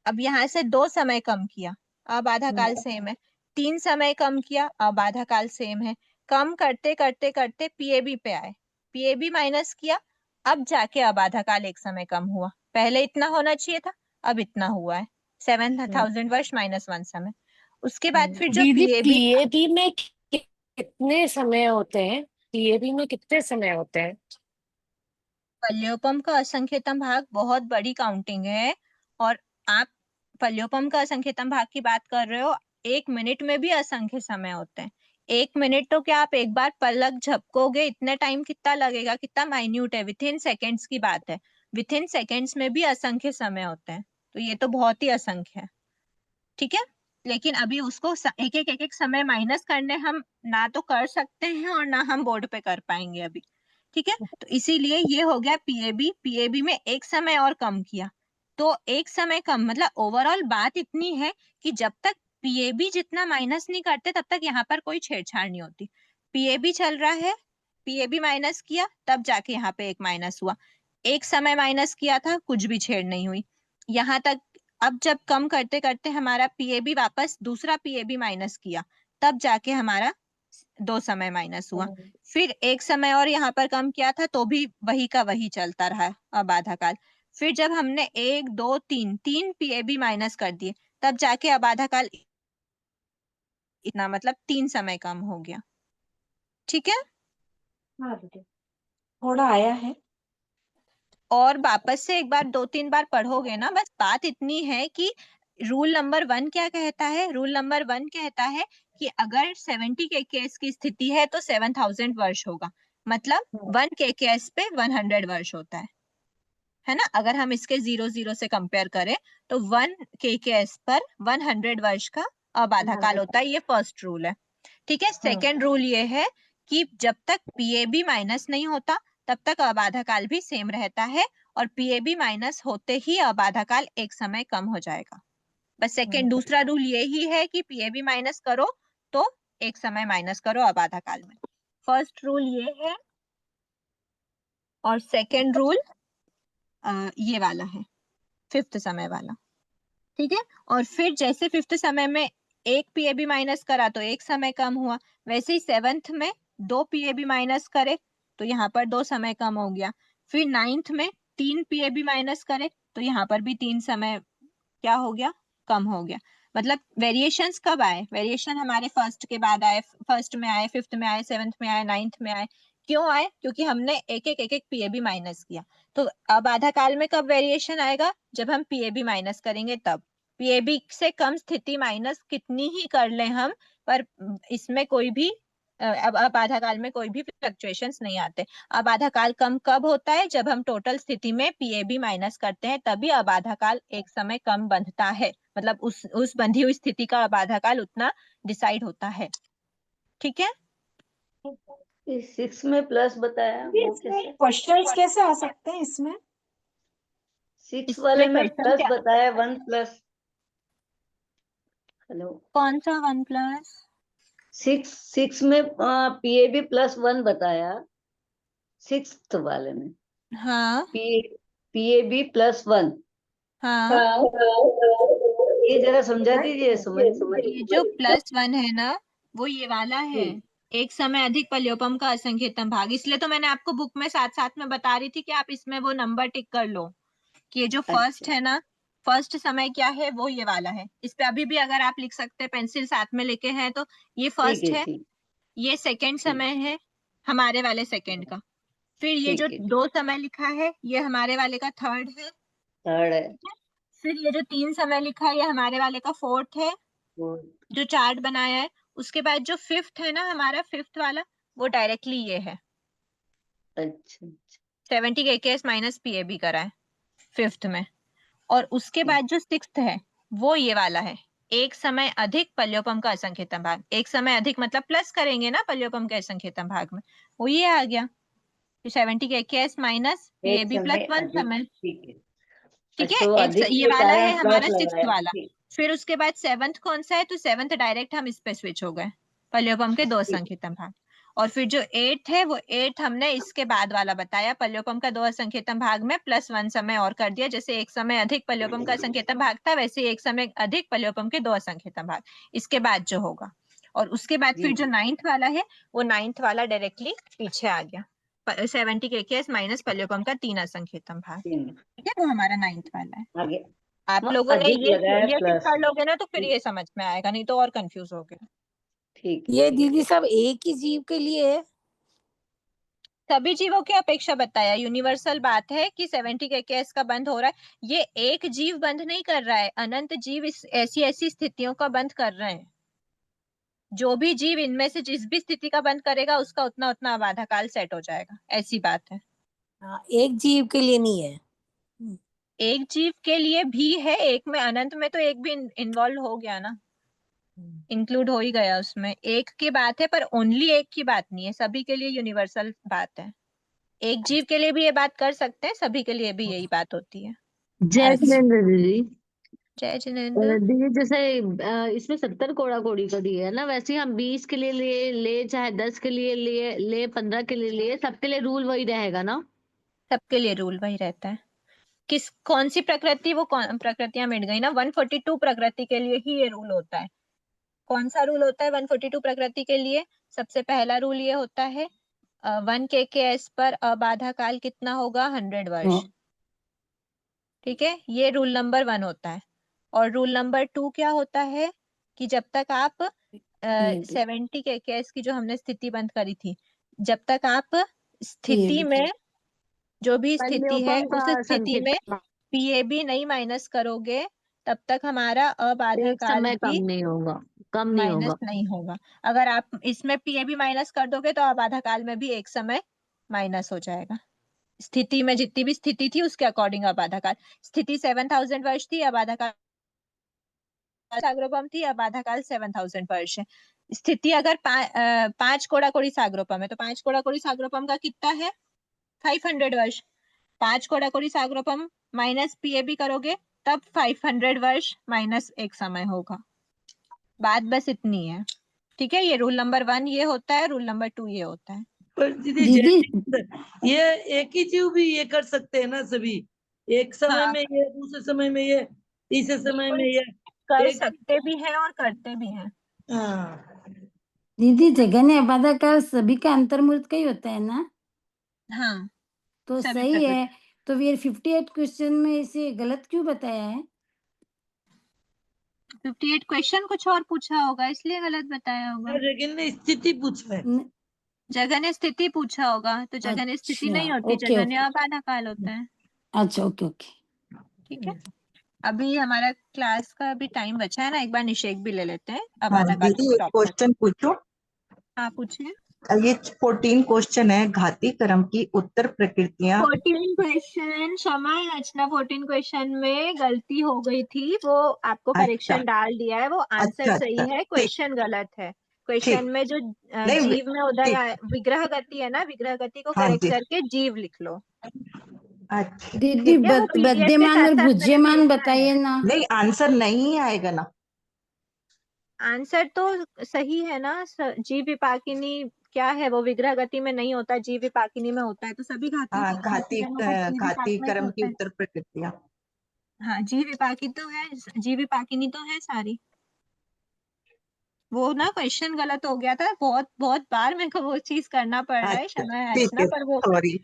अब यहाँ से 2 समय कम किया, अब आधा काल सेम है। 3 समय कम किया, अब आधा काल सेम है। कम करते करते करते पीएबी पे आए, पीएबी माइनस किया, अब जाके अब आधा काल एक समय कम हुआ। पहले इतना होना चाहिए था, अब इतना हुआ है। 7000 वर्ष -1 समय। उसके बाद फिर जो दीदी पीएबी, पीएबी में कितने समय होते हैं? पीएबी में कितने समय होते हैं? पल्योपम का असंख्यतम भाग बहुत बड़ी काउंटिंग है, और आप पल्योपम का असंख्यतम भाग की बात कर रहे हो। 1 मिनट में भी असंख्य समय होते हैं। 1 मिनट तो क्या, आप एक बार पलक झपकोगे इतने टाइम कितना लगेगा, कितना माइन्यूट है, विथ इन सेकेंड्स की बात है। विथ इन सेकेंड्स में भी असंख्य समय होते हैं, तो ये तो बहुत ही असंख्य है। ठीक है, लेकिन अभी उसको एक एक समय माइनस करने हम ना तो कर सकते हैं और ना हम बोर्ड पे कर पाएंगे अभी। ठीक है, तो इसीलिए ये हो गया पीएबी। पीएबी में एक समय और कम किया, तो एक समय कम मतलब ओवरऑल बात इतनी है कि जब तक पीएबी जितना माइनस नहीं करते तब तक यहाँ पर कोई छेड़छाड़ नहीं होती। पीएबी चल रहा है, पीएबी माइनस किया, तब जाके यहाँ पे एक माइनस हुआ। एक समय माइनस किया था, कुछ भी छेड़ नहीं हुई यहाँ तक। अब जब कम करते करते हमारा पीएबी वापस दूसरा पीएबी माइनस किया, तब जाके हमारा 2 समय माइनस हुआ। फिर एक समय और यहाँ पर कम किया था, तो भी वही का वही चलता रहा अब आधा काल। फिर जब हमने 1 2 3 3 पीएबी माइनस कर दिए, तब जाके अब आधा काल इतना मतलब 3 समय कम हो गया। ठीक है, हाँ दीदी, थोड़ा आया है। और वापस से एक बार 2-3 बार पढ़ोगे ना, बस बात इतनी है कि रूल नंबर 1 क्या कहता है। रूल नंबर 1 कहता है कि अगर 70 kcs की स्थिति है तो 7000 वर्ष होगा, मतलब 1 kcs पे 100 वर्ष होता है ना। अगर हम इसके 0 से कंपेयर करें तो 1 kcs पर 100 वर्ष का अब आधा काल होता है। ये फर्स्ट रूल है। ठीक है, सेकेंड रूल ये है कि जब तक पीएबी माइनस नहीं होता तब तक अब आधा काल भी सेम रहता है, और पीएबी माइनस होते ही अब आधा काल एक समय कम हो जाएगा। बस सेकेंड दूसरा रूल ये ही है कि पीएबी माइनस करो तो एक समय माइनस करो अब आधा काल में। फर्स्ट रूल ये है, और सेकेंड रूल ये वाला है, 5th समय वाला। ठीक है, और फिर जैसे 5th समय में एक पीएबी माइनस करा तो एक समय कम हुआ, वैसे ही 7th में 2 पीएबी माइनस करे तो यहाँ पर 2 समय कम हो गया। फिर 9th में 3 पीएबी माइनस करे तो यहाँ पर भी 3 समय क्या हो गया, कम हो गया। मतलब वेरिएशंस कब आए, वेरिएशन हमारे फर्स्ट के बाद आए, फर्स्ट में आए, 5th में आए, 7th में आए, 9th में आए। क्यों आए? क्योंकि हमने एक एक पीएबी माइनस किया। तो अब आधा काल में कब वेरिएशन आएगा, जब हम पीएबी माइनस करेंगे तब। पीएबी से कम स्थिति माइनस कितनी ही कर लें हम, पर इसमें कोई भी अब आधा काल में कोई भी फ्लक्चुएशंस नहीं आते। अब आधा काल कम कब होता है, जब हम टोटल स्थिति में पीएबी माइनस करते हैं, तभी अब आधा काल एक समय कम बंधता है। मतलब उस बंधी हुई स्थिति का अब आधा काल उतना डिसाइड होता है। ठीक है, 6 में प्लस बताया वो कैसे? क्वेश्चंस कैसे आ सकते हैं इसमें? 6 इसमें वाले में क्वेश्चन प्लस क्या, बताया 1 प्लस। हेलो, कौन सा 1 प्लस? 6 में पीएबी +1 बताया 6th वाले में। हाँ पीएबी +1। हाँ, ये जरा समझा दीजिए, समझ ये जो +1 है ना, वो ये वाला है, जी। एक समय अधिक पल्योपम का असंख्यतम भाग। इसलिए तो मैंने आपको बुक में साथ साथ में बता रही थी कि आप इसमें वो नंबर टिक कर लो कि ये जो फर्स्ट अच्छा, है ना, फर्स्ट समय क्या है, वो ये वाला है। इस पे अभी भी अगर आप लिख सकते हैं, पेंसिल साथ में लेके हैं तो, ये ठीक फर्स्ट है, है, ठीक ये सेकंड ठीक समय है हमारे वाले सेकंड का। फिर ये जो ठीक है, 2 समय लिखा है ये हमारे वाले का थर्ड है। थर्ड है। फिर ये जो 3 समय लिखा है ये हमारे वाले का फोर्थ है, वो जो चार्ट बनाया है। उसके बाद जो 5th है ना, हमारा 5th वाला, वो डायरेक्टली ये है, अच्छा, 70 kcs माइनस पीएबी करा है 5th में। और उसके ठीक। बाद जो 6th है वो ये वाला है, एक समय अधिक पल्योपम का असंख्यतम भाग। एक समय अधिक मतलब प्लस करेंगे ना पल्योपम के असंख्यतम भाग में, वो ये आ गया 70 के केस माइनस एक पीएबी प्लस समय 1 अधिक, समय। ठीक है। ठीक है, तो अधिक ये के वाला है कारण हमारा प्लस सिक्स्थ लगाया, वाला। ठीक फिर उसके बाद सेवंथ कौन सा है, तो सेवंथ डायरेक्ट हम इस पे स्विच हो गए, पल्योपम के 2 असंख्यतम भाग। और फिर जो 8 है वो 8 हमने इसके बाद वाला बताया, पल्योपम का 2 असंख्यतम भाग में प्लस 1 समय और कर दिया। जैसे एक समय अधिक पल्योपम का असंख्यतम भाग था, वैसे ही एक समय अधिक पल्योपम के 2 असंख्यतम भाग इसके बाद जो होगा। और उसके बाद फिर जो 9th वाला है, वो 9th वाला डायरेक्टली पीछे आ गया, 70 के केस माइनस पल्योपम का 3 असंख्यतम भाग। ठीक है, वो हमारा 9th वाला है। आगे आप हाँ, लोगों ने अधिक लगाया ये फिर प्लस, कर लोगे ना तो फिर ये समझ में आएगा, नहीं तो और कंफ्यूज हो गए। ठीक ये दीदी सब एक ही जीव के लिए है? सभी जीवों की अपेक्षा बताया, यूनिवर्सल बात है कि 70 के केस का बंद हो रहा है। ये एक जीव बंद नहीं कर रहा है, अनंत जीव इस ऐसी ऐसी स्थितियों का बंद कर रहे हैं। जो भी जीव इनमें से जिस भी स्थिति का बंद करेगा उसका उतना उतना बाधा काल सेट हो जाएगा, ऐसी बात है। हाँ, एक जीव के लिए नहीं है। एक जीव के लिए भी है, एक में अनंत में तो एक भी इन्वॉल्व हो गया ना, इंक्लूड हो ही गया उसमें। एक की बात है पर ओनली एक की बात नहीं है, सभी के लिए यूनिवर्सल बात है। एक जीव के लिए भी ये बात कर सकते हैं, सभी के लिए भी यही बात होती है। जय जिनेन्द्र दीदी। जय जिनेन्द्र। दीदी जैसे इसमें 70 कोड़ा कोड़ी का दिया है ना, वैसे ही हम 20 के लिए ले चाहे 10 के लिए ले 15 के लिए सबके लिए रूल वही रहेगा ना? सबके लिए रूल वही रहता है। कौन सी प्रकृति, वो प्रकृतियां मिट गई ना, 142 प्रकृति के लिए ही ये रूल होता है। कौन सा रूल होता है 142 प्रकृति के लिए? सबसे पहला रूल ये होता है 1 kks पर अबाधा काल कितना होगा, 100 वर्ष। ठीक है, ये रूल नंबर 1 होता है। और रूल नंबर 2 क्या होता है कि जब तक आप 70 kks की जो हमने स्थिति बंद करी थी, जब तक आप स्थिति में जो भी स्थिति है पल्योपम उस का स्थिति में संकेत पीएबी नहीं माइनस करोगे, तब तक हमारा अबाधा एक काल समय भी कम नहीं होगा, कम नहीं माइनस होगा। नहीं होगा। अगर आप इसमें पीएबी माइनस कर दोगे तो अबाधा काल में भी एक समय माइनस हो जाएगा। स्थिति में जितनी भी स्थिति थी उसके अकॉर्डिंग अबाधा काल, स्थिति 7000 वर्ष थी, अबाधा काल साग्रोपम थी, अबाधा काल 7000 वर्ष है। स्थिति अगर 5 कोड़ा कोड़ी साग्रोपम है तो 5 कोड़ा कोड़ी साग्रोपम का कितना है, 500 वर्ष। 5 कोड़ा कोड़ी साग्रोपम माइनस पीएबी करोगे तब 500 वर्ष माइनस एक समय होगा। बात बस इतनी है। ठीक है, ये रूल नंबर 1 ये होता है, रूल नंबर 2 ये होता है। पर दीदी ये एक ही जीव भी ये कर सकते हैं ना सभी, एक समय हाँ, में ये, दूसरे समय में ये, तीसरे समय में ये कर एक, सकते भी हैं और करते भी हैं। हाँ दीदी जगन्य अबाधा काल सभी का अंतर्मुहूर्त का ही होता है ना? हाँ, तो सभी सही प्रकृति। है। तो फिर 58 क्वेश्चन में इसे गलत क्यों बताया है? 58 क्वेश्चन कुछ और पूछा होगा इसलिए गलत बताया होगा। लेकिन ने स्थिति पूछा है, जगन्य स्थिति पूछा होगा, तो जगन्य स्थिति नहीं अच्छा, होती, ओके जगन्य ओके। अबाधा काल होता है। अच्छा, ओके ओके। ठीक है, अभी हमारा क्लास का अभी टाइम बचा है ना, एक बार निषेक भी ले लेते हैं, हाँ अबाधा काल दीदी, को एक स्टॉप कर। क्वेश्चन पूछो। हाँ पूछिए। ये 14 क्वेश्चन है, घाती क्रम की उत्तर प्रकृतियां। 14 क्वेश्चन, क्षमा याचना, 14 क्वेश्चन में गलती हो गई थी, वो आपको अच्छा करेक्शन डाल दिया है, वो आंसर अच्छा सही अच्छा, है, ठीक क्वेश्चन गलत है। क्वेश्चन ठीक, में जो नहीं जीव में उदय ठीक, विग्रह गति है ना, विग्रह गति को हाँ करेक्ट जी, करके जीव लिख लो। अच्छा दीदी ठीक है, वो पीडीएफ के बद्यमान साथ और साथ मैंने भुज्यमान भेजा है। बताइए ना। नहीं आंसर नहीं आएगा ना? आंसर तो सही है ना, जीव विपाकिनी क्या है, वो विग्रह गति में नहीं होता, जीव विपाकिनी में होता है, तो सभी घाती हाँ, घाती क्रमों का जीव विपाक घाती में ही क्रम की होता है। उत्तर प्रकृतियां। हाँ, जीव विपाकी तो है, जीव विपाकिनी तो है सारी। वो ना क्वेश्चन गलत हो गया था, बहुत बहुत बार मेरे को वो चीज करना पड़ रहा है, अच्छा क्षमा ठीक याचना, है, पर वो सॉरी।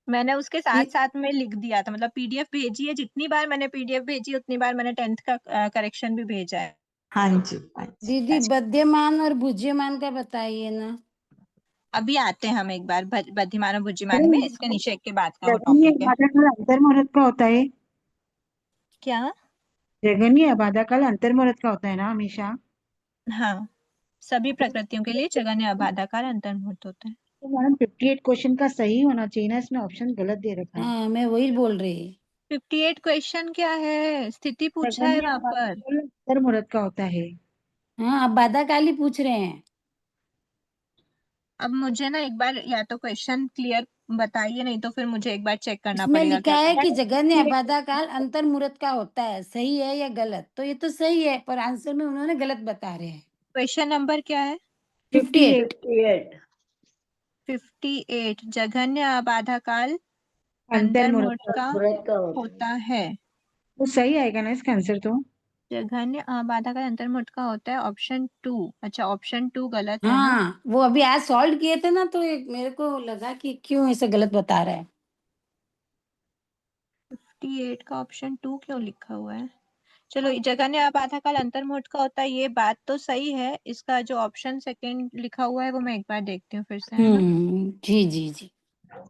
मैंने उसके साथ साथ में लिख दिया था, मतलब पीडीएफ भेजी है, जितनी बार मैंने पीडीएफ भेजी उतनी बार मैंने 10th का करेक्शन भी भेजा है। हाँ जी हाँ जी। दीदी बद्यमान और भुज्यमान का बताइए ना। अभी आते हैं हम एक बार बद्धिमान और बुद्धिमान में, इसके निषेक के बाद का वो जगन्य टॉपिक है। अबाधा काल अंतर्मुहूर्त का होता है। क्या? जगन्य अबाधा काल अंतर्मुहूर्त का होता है ना हमेशा? हाँ, सभी प्रकृतियों के लिए जगन्य अबाधा काल अंतर्मुहूर्त होता है। तो मैडम 58 क्वेश्चन का सही होना चाहिए ना, इसमें ऑप्शन गलत दे रखा है। हाँ, मैं वही बोल रही। 58 क्वेश्चन क्या है, स्थिति पूछा है वहां पर। उत्तर मुहूर्त का होता है। हाँ, अब बाधा काल ही पूछ रहे हैं। अब मुझे ना एक बार या तो क्वेश्चन क्लियर बताइए, नहीं तो फिर मुझे एक बार चेक करना इसमें पड़ेगा लिखा क्या है कि जगन्य अबाधा काल अंतर मुहूर्त का होता है, सही है या गलत? तो ये तो सही है, पर आंसर में उन्होंने गलत बता रहे हैं। क्वेश्चन नंबर क्या है? 58। 58 जघन्य अबाधा काल अंतर अंतर मुहूर्त मुहूर्त का होता है। तो सही आएगा ना इसका आंसर तो। जघन्य अबाधा काल अंतर मुहूर्त का होता है, ऑप्शन 2। अच्छा, ऑप्शन 2 गलत है ना। हाँ, वो अभी आज सॉल्व किए थे ना, तो एक मेरे को लगा कि क्यों ऐसे गलत बता रहा है। 58 का ऑप्शन 2 क्यों लिखा हुआ है? चलो, जघन्य अबाधा काल अंतर मुहूर्त का होता है, ये बात तो सही है। इसका जो ऑप्शन सेकंड लिखा हुआ है वो मैं एक बार देखती हूँ फिर से, है ना। जी जी जी।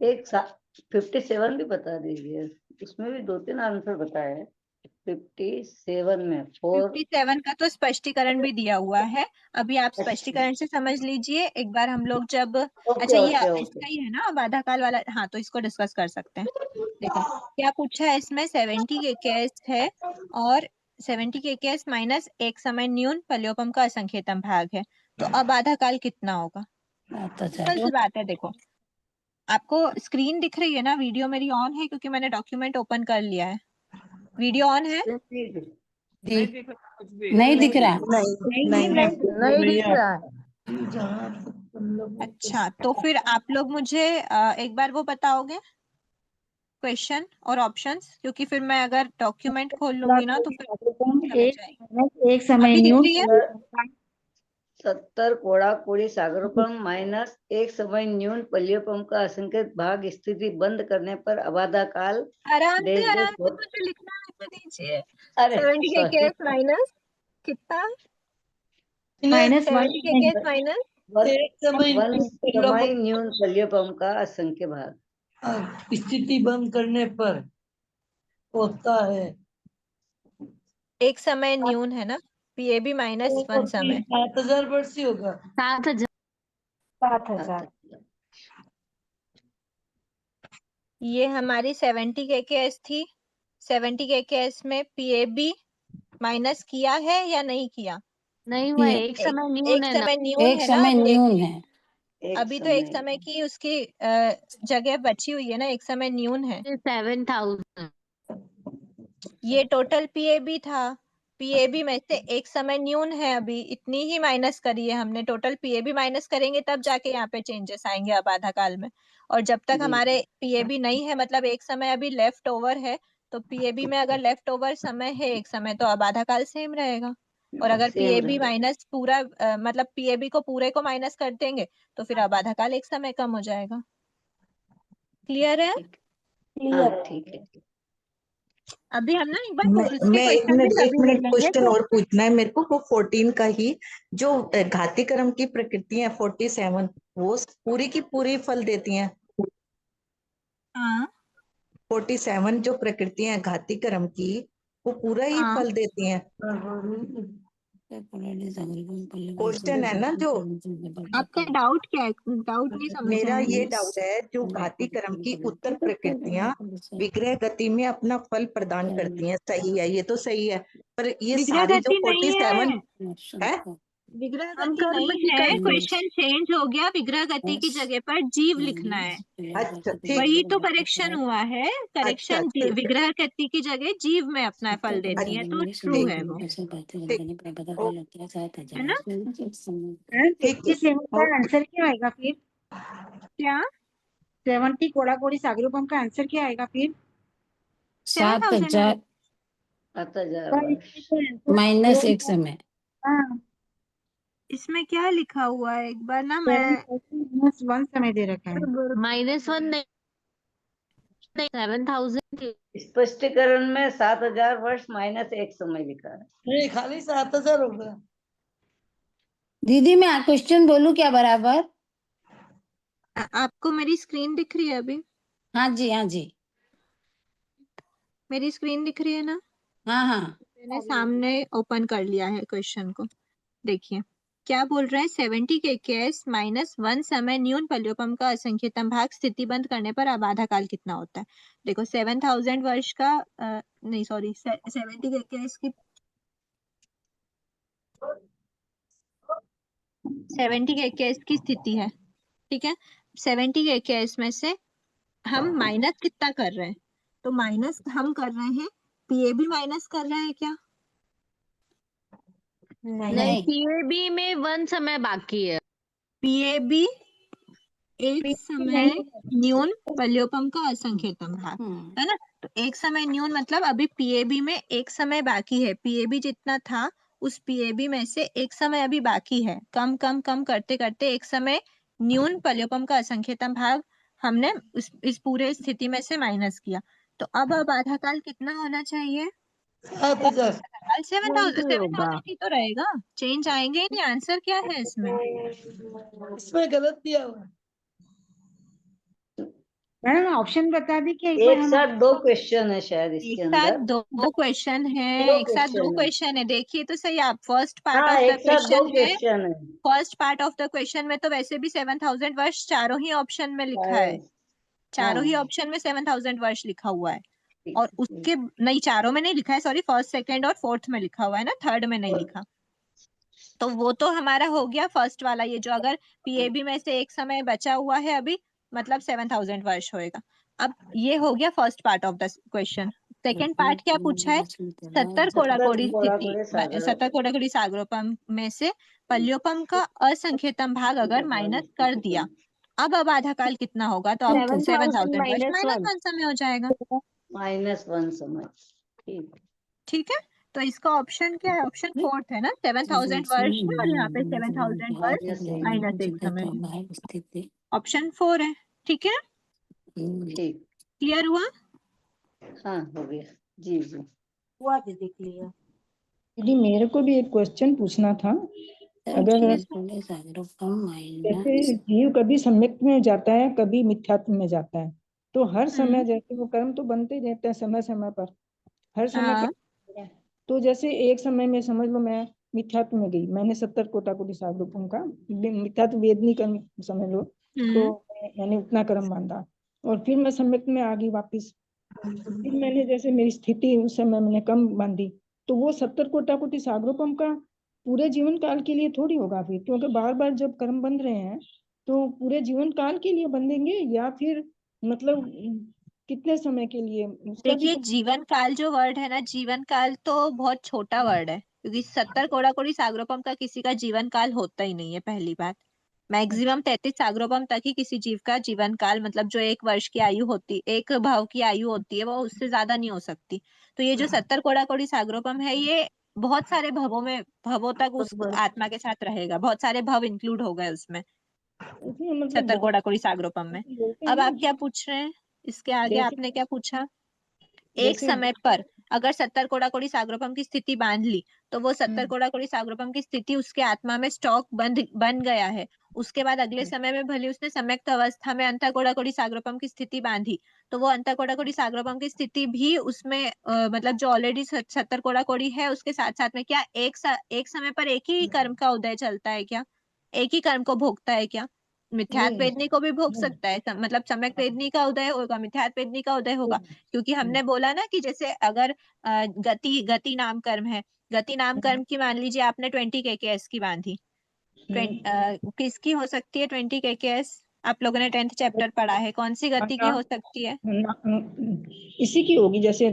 एक 57 भी बता दीजिए, उसमें भी 2-3 आंसर बताए हैं। 57 में 4 57 का तो स्पष्टीकरण भी दिया हुआ है, अभी आप स्पष्टीकरण से समझ लीजिए एक बार। हम लोग जब अच्छा, ये ओके इसका ही है ना बाधा काल वाला, हाँ, तो इसको डिस्कस कर सकते हैं। देखो क्या पूछा है इसमें, 70 के केस है और 70 के केस माइनस एक समय न्यून पल्योपम का असंख्यतम भाग है, तो अब आधा काल कितना होगा? सिंपल सी बात है। देखो, आपको स्क्रीन दिख रही है ना, वीडियो मेरी ऑन है क्योंकि मैंने डॉक्यूमेंट ओपन कर लिया है। वीडियो ऑन है? नहीं दिख रहा कुछ भी। नहीं दिख रहा। नहीं दिख रहा है। अच्छा, तो फिर आप लोग मुझे एक बार वो बताओगे क्वेश्चन और ऑप्शंस, क्योंकि फिर मैं अगर डॉक्यूमेंट खोल लूंगी ना तो फिर समझ जाएगी। एक समय अभी दिख न्यून रही है? 70 कोड़ा कोड़ी सागरोपम माइनस एक समय न्यून पल्योपम का असंख्यत भाग स्थिति बंद करने पर अबाधा काल आराम डैश से डैश मुझे लिखना लिख दीजिए। अरे 70 के sorry, केस माइनस कितना? माइनस 70 के केस माइनस वन समय न्यून पल्योपम का असंख्य भाग स्थिति बंद करने पर होता है। एक समय न्यून है ना, पीएबी माइनस 1 समय। 7,000 वर्ष ही होगा। 7,000। 7,000। ये हमारी 70 के केस थी। 70 के केस में पीएबी माइनस किया है या नहीं किया? नहीं हुआ, एक समय न्यून एक है ना। समय न्यून एक है ना समय अभी। न्यून है। अभी तो एक समय की उसकी जगह बची हुई है ना, एक समय न्यून है। 7,000। ये टोटल पीएबी था, पीएबी में से एक समय न्यून है, अभी इतनी ही माइनस करी है हमने। टोटल पीएबी माइनस करेंगे तब जाके यहाँ पे चेंजेस आएंगे अब आधा काल में। और जब तक हमारे पीएबी नहीं है, मतलब एक समय अभी लेफ्ट ओवर है, तो पीएबी में अगर लेफ्ट ओवर समय है एक समय, तो अब आधा काल सेम रहेगा। और अगर पीएबी माइनस पूरा मतलब पीएबी को पूरे को माइनस कर देंगे तो फिर अब आधा काल एक समय कम हो जाएगा। क्लियर है? ठीक है। अभी हम ना एक बार दूसरे मैं एक क्वेश्चन भी मिनट सभी ले लेंगे क्वेश्चन तो और पूछना है मेरे को। वो 14 का ही जो घाती क्रम की प्रकृति है 47, वो पूरी की पूरी फल देती हैं। हाँ 47 जो प्रकृतियां हैं घाती क्रम की, वो पूरा ही हाँ फल देती हैं। क्वेश्चन है ना जो, आपका डाउट क्या है? डाउट नहीं समझ मेरा आया। ये डाउट है, जो घाती क्रम की उत्तर प्रकृतियां विग्रह गति में अपना फल प्रदान करती हैं, सही है, ये तो सही है। पर ये विग्रह सारी जो गति नहीं 47 है, है, विग्रह हम गति कर्म नहीं की है, करते हैं। क्वेश्चन चेंज हो गया, विग्रह गति की जगह पर जीव लिखना है। अच्छा ठीक वही तो करेक्शन हुआ है। अच्छा करेक्शन ठीक है, विग्रह गति की जगह जीव में अपना फल देती है, तो ट्रू है वो, है ना। ठीक 57 का है। आंसर क्या आएगा फिर? क्या? 70 कोड़ा कोड़ी सागरोपम का आंसर क्या आएगा फिर? 7,000 माइनस एक समय। हाँ, इसमें क्या लिखा हुआ है एक बार ना, 7 मैं माइनस 1 समय दे रखा है। -1 नहीं, 7,000। स्पष्टीकरण में 7,000 वर्ष माइनस एक समय लिखा है। नहीं, खाली 7,000 होगा। दीदी मैं क्वेश्चन बोलूं क्या बराबर? आपको मेरी स्क्रीन दिख रही है अभी? हाँ जी हाँ जी। मेरी स्क्रीन दिख रही है ना? हाँ हाँ। मैंने सामने ओपन कर लिया है क्वेश्चन को, देखिए। क्या बोल रहे हैं 70 kks माइनस 1 समय न्यून पल्योपम का असंख्यतम भाग स्थिति बंद करने पर आबाधा काल कितना होता है। देखो 7000 वर्ष का नहीं सॉरी 70 kks की 70 kks की स्थिति है, ठीक है। 70 kks में से हम माइनस कितना कर रहे हैं, तो माइनस हम कर रहे हैं पीएबी माइनस कर रहे हैं क्या? नहीं, पीएबी में 1 समय बाकी है। पीएबी एक समय न्यून पल्योपम का असंख्यतम भाग है ना। तो एक समय न्यून मतलब अभी पीएबी में एक समय बाकी है, पीएबी जितना था उस पीएबी में से एक समय अभी बाकी है, कम कम कम करते करते एक समय न्यून पल्योपम का असंख्यतम भाग हमने इस पूरे स्थिति में से माइनस किया। तो अब आधा काल कितना होना चाहिए? 7000 ही तो रहेगा, चेंज आएंगे ही नहीं। आंसर क्या है इसमें? इसमें गलत दिया हुआ है। मैडम ऑप्शन बता दी कि एक साथ 2 क्वेश्चन है शायद इसके एक साथ अंदर। 2 क्वेश्चन है, एक साथ 2 क्वेश्चन है। देखिए तो सही, आप फर्स्ट पार्ट हाँ, ऑफ द एक साथ 2 क्वेश्चन है, क्वेश्चन है। First part of the question में तो वैसे भी 7000 वर्ष चारों ही ऑप्शन में लिखा है, चारों ही ऑप्शन में 7000 वर्ष लिखा हुआ है। और उसके नहीं, चारों में नहीं लिखा है, सॉरी, फर्स्ट सेकंड और फोर्थ में लिखा हुआ है ना, थर्ड में नहीं लिखा। तो वो तो हमारा हो गया फर्स्ट वाला, ये जो अगर पीएबी में से एक समय बचा हुआ है अभी, मतलब 7000 वर्ष होएगा। अब ये हो गया first part of the question. Second part क्या पूछा है? 70 कोड़ाकोड़ी स्थिति, 70 कोड़ाकोड़ी सागरोपम में से पल्योपम का असंख्यतम भाग अगर माइनस कर दिया, अब आधा काल कितना होगा? तो अब 7000 वर्ष -1 समय हो जाएगा। -1 समय, ठीक है। तो इसका ऑप्शन क्या है? ऑप्शन फोर्थ है ना, 7000 वर्ष है और यहाँ पे 7000 वर्ष -1 समय, ऑप्शन 4 है। ठीक है, क्लियर हुआ? हाँ हो गया जी जी हुआ दीदी क्लियर। दीदी मेरे को भी एक क्वेश्चन पूछना था। अगर जैसे जीव कभी सम्यक में जाता है, कभी मिथ्यात्व में जाता है, तो हर समय जैसे वो कर्म तो बनते ही रहते हैं समय समय पर, हर समय तो जैसे एक समय में समझ लो मैं मिथ्यात्व में गई, मैंने 70 कोटि सागरोपम का मिथ्यात्व वेदनी कर्म समझ लो, तो मैंने उतना कर्म बांधा और फिर मैं सम्यक में आ गई वापिस। फिर मैंने जैसे मेरी स्थिति उस समय मैंने कम बांधी, तो वो 70 कोटि सागरोपम का पूरे जीवन काल के लिए थोड़ी होगा फिर, क्योंकि बार बार जब कर्म बंध रहे हैं तो पूरे जीवन काल के लिए बंधेंगे या फिर मतलब कितने समय के लिए? देखिए जीवन काल जो वर्ड है ना, जीवन काल तो बहुत छोटा वर्ड है, क्योंकि 70 कोड़ाकोड़ी सागरोपम का किसी का जीवन काल होता ही नहीं है। पहली बात, मैक्सिमम 33 सागरोपम तक ही किसी जीव का जीवन काल, मतलब जो 1 वर्ष की आयु होती, 1 भाव की आयु होती है, वो उससे ज्यादा नहीं हो सकती। तो ये जो 70 कोड़ाकोड़ी सागरोपम है, ये बहुत सारे भवों में, भवों तक उस आत्मा के साथ रहेगा, बहुत सारे भव इंक्लूड हो गए उसमें 70 कोड़ाकोड़ी सागरोपम में। अब आप क्या पूछ रहे हैं इसके आगे? आपने क्या पूछा? एक समय पर अगर 70 कोड़ाकोड़ी सागरोपम की स्थिति बांध ली, तो वो 70 कोड़ाकोड़ी सागरोपम की स्थिति उसके आत्मा में स्टॉक बन गया है। उसके बाद अगले समय में भले उसने सम्यक्त अवस्था में अंतर कोड़ाकोड़ी सागरोपम की स्थिति बांधी, तो वो अंतर कोड़ाकोड़ी सागरोपम की स्थिति भी उसमें मतलब जो ऑलरेडी 70 कोड़ाकोड़ी है उसके साथ साथ में क्या एक समय पर एक ही कर्म का उदय चलता है क्या? एक ही कर्म को भोगता है क्या? मिथ्यात्व वेदनी को भी भोग सकता है, मतलब सम्यक वेदनी का उदय होगा, मिथ्यात्व वेदनी का उदय होगा, क्योंकि हमने बोला ना कि जैसे अगर गति नाम कर्म है, गति नाम कर्म की मान लीजिए आपने 20 kks की बांधी, किसकी हो सकती है 20 kks? आप लोगों ने 10th चैप्टर पढ़ा है, कौन सी गति की हो सकती है? इसी की होगी, जैसे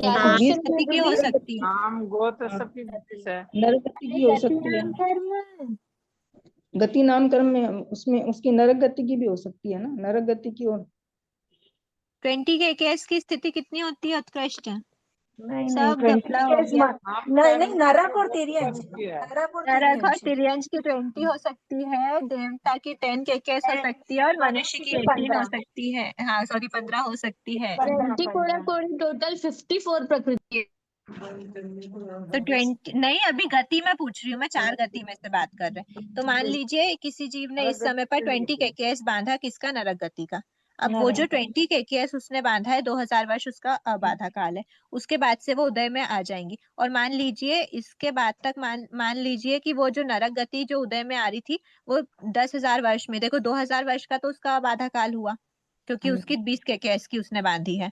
गति की हो सकती है, नाम गोत्र सबकी गति से नरक गति की हो सकती है, गति नाम कर्म में उसमें उसकी नरक गति की भी हो सकती है ना, नरक गति की। और 20 kks की स्थिति कितनी होती है उत्कृष्ट? सब घपला हो गया। नहीं, नरक और तिर्यंज, नरक और तिर्यंज की 20 हो सकती है, देवता की 10 kks हो सकती है और मनुष्य की 18 हो सकती है, हाँ सॉरी 15 हो सकती है। टोटल 54 प्रकृति है। तो 20 नहीं, अभी गति में पूछ रही हूँ मैं, 4 गति में से बात कर रहे हैं। तो मान लीजिए किसी जीव ने इस समय पर 20 kks बांधा, किसका? नरक गति का। अब वो जो 20 kks उसने बांधा है 2000 वर्ष उसका अबाधा काल है, उसके बाद से वो उदय में आ जाएंगी। और मान लीजिए इसके बाद तक मान लीजिए कि वो जो नरक गति जो उदय में आ रही थी वो 10,000 वर्ष में, देखो 2000 वर्ष का तो उसका अबाधा काल हुआ क्योंकि उसकी 20 kks की उसने बांधी है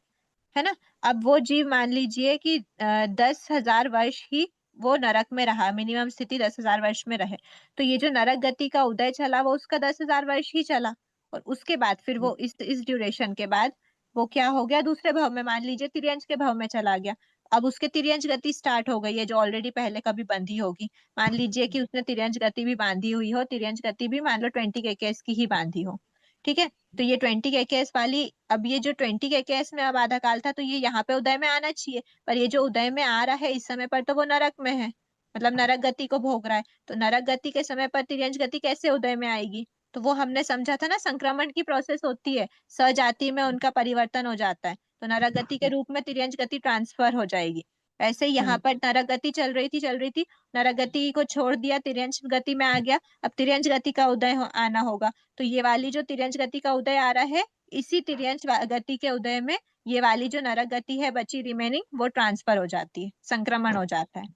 ना। अब वो जीव मान लीजिए कि 10,000 वर्ष ही वो नरक में रहा, मिनिमम स्थिति 10,000 वर्ष में रहे, तो ये जो नरक गति का उदय चला वो उसका 10,000 वर्ष ही चला। और उसके बाद फिर वो इस ड्यूरेशन के बाद वो क्या हो गया, दूसरे भाव में, मान लीजिए तिर्यंश के भाव में चला गया। अब उसके तिर्यंश गति स्टार्ट हो गई है जो ऑलरेडी पहले कभी बंधी होगी। मान लीजिए कि उसने तिर्यंश गति भी बांधी हुई हो, तिर्यंश गति भी मान लो 20 kks की ही बांधी हो, ठीक है। तो ये 20 kks वाली, अब ये जो 20 kks में अब आधा काल था तो ये यहाँ पे उदय में आना चाहिए, पर ये जो उदय में आ रहा है इस समय पर तो वो नरक में है, मतलब नरक गति को भोग रहा है। तो नरक गति के समय पर तिर्यंश गति कैसे उदय में आएगी? तो वो हमने समझा था ना, संक्रमण की प्रोसेस होती है, सजाति में उनका परिवर्तन हो जाता है, तो नरक गति के रूप में तिर्यंश गति ट्रांसफर हो जाएगी। ऐसे ही यहाँ पर नरक गति चल रही थी, नरक गति को छोड़ दिया, तिर्यंश गति में आ गया, अब तिर्यंश गति का उदय आना होगा। तो ये वाली जो तिर्यंश गति का उदय आ रहा है, इसी तिर्यंश गति के उदय में ये वाली जो नरक गति है बची रिमेनिंग वो ट्रांसफर हो जाती है, संक्रमण हो जाता है।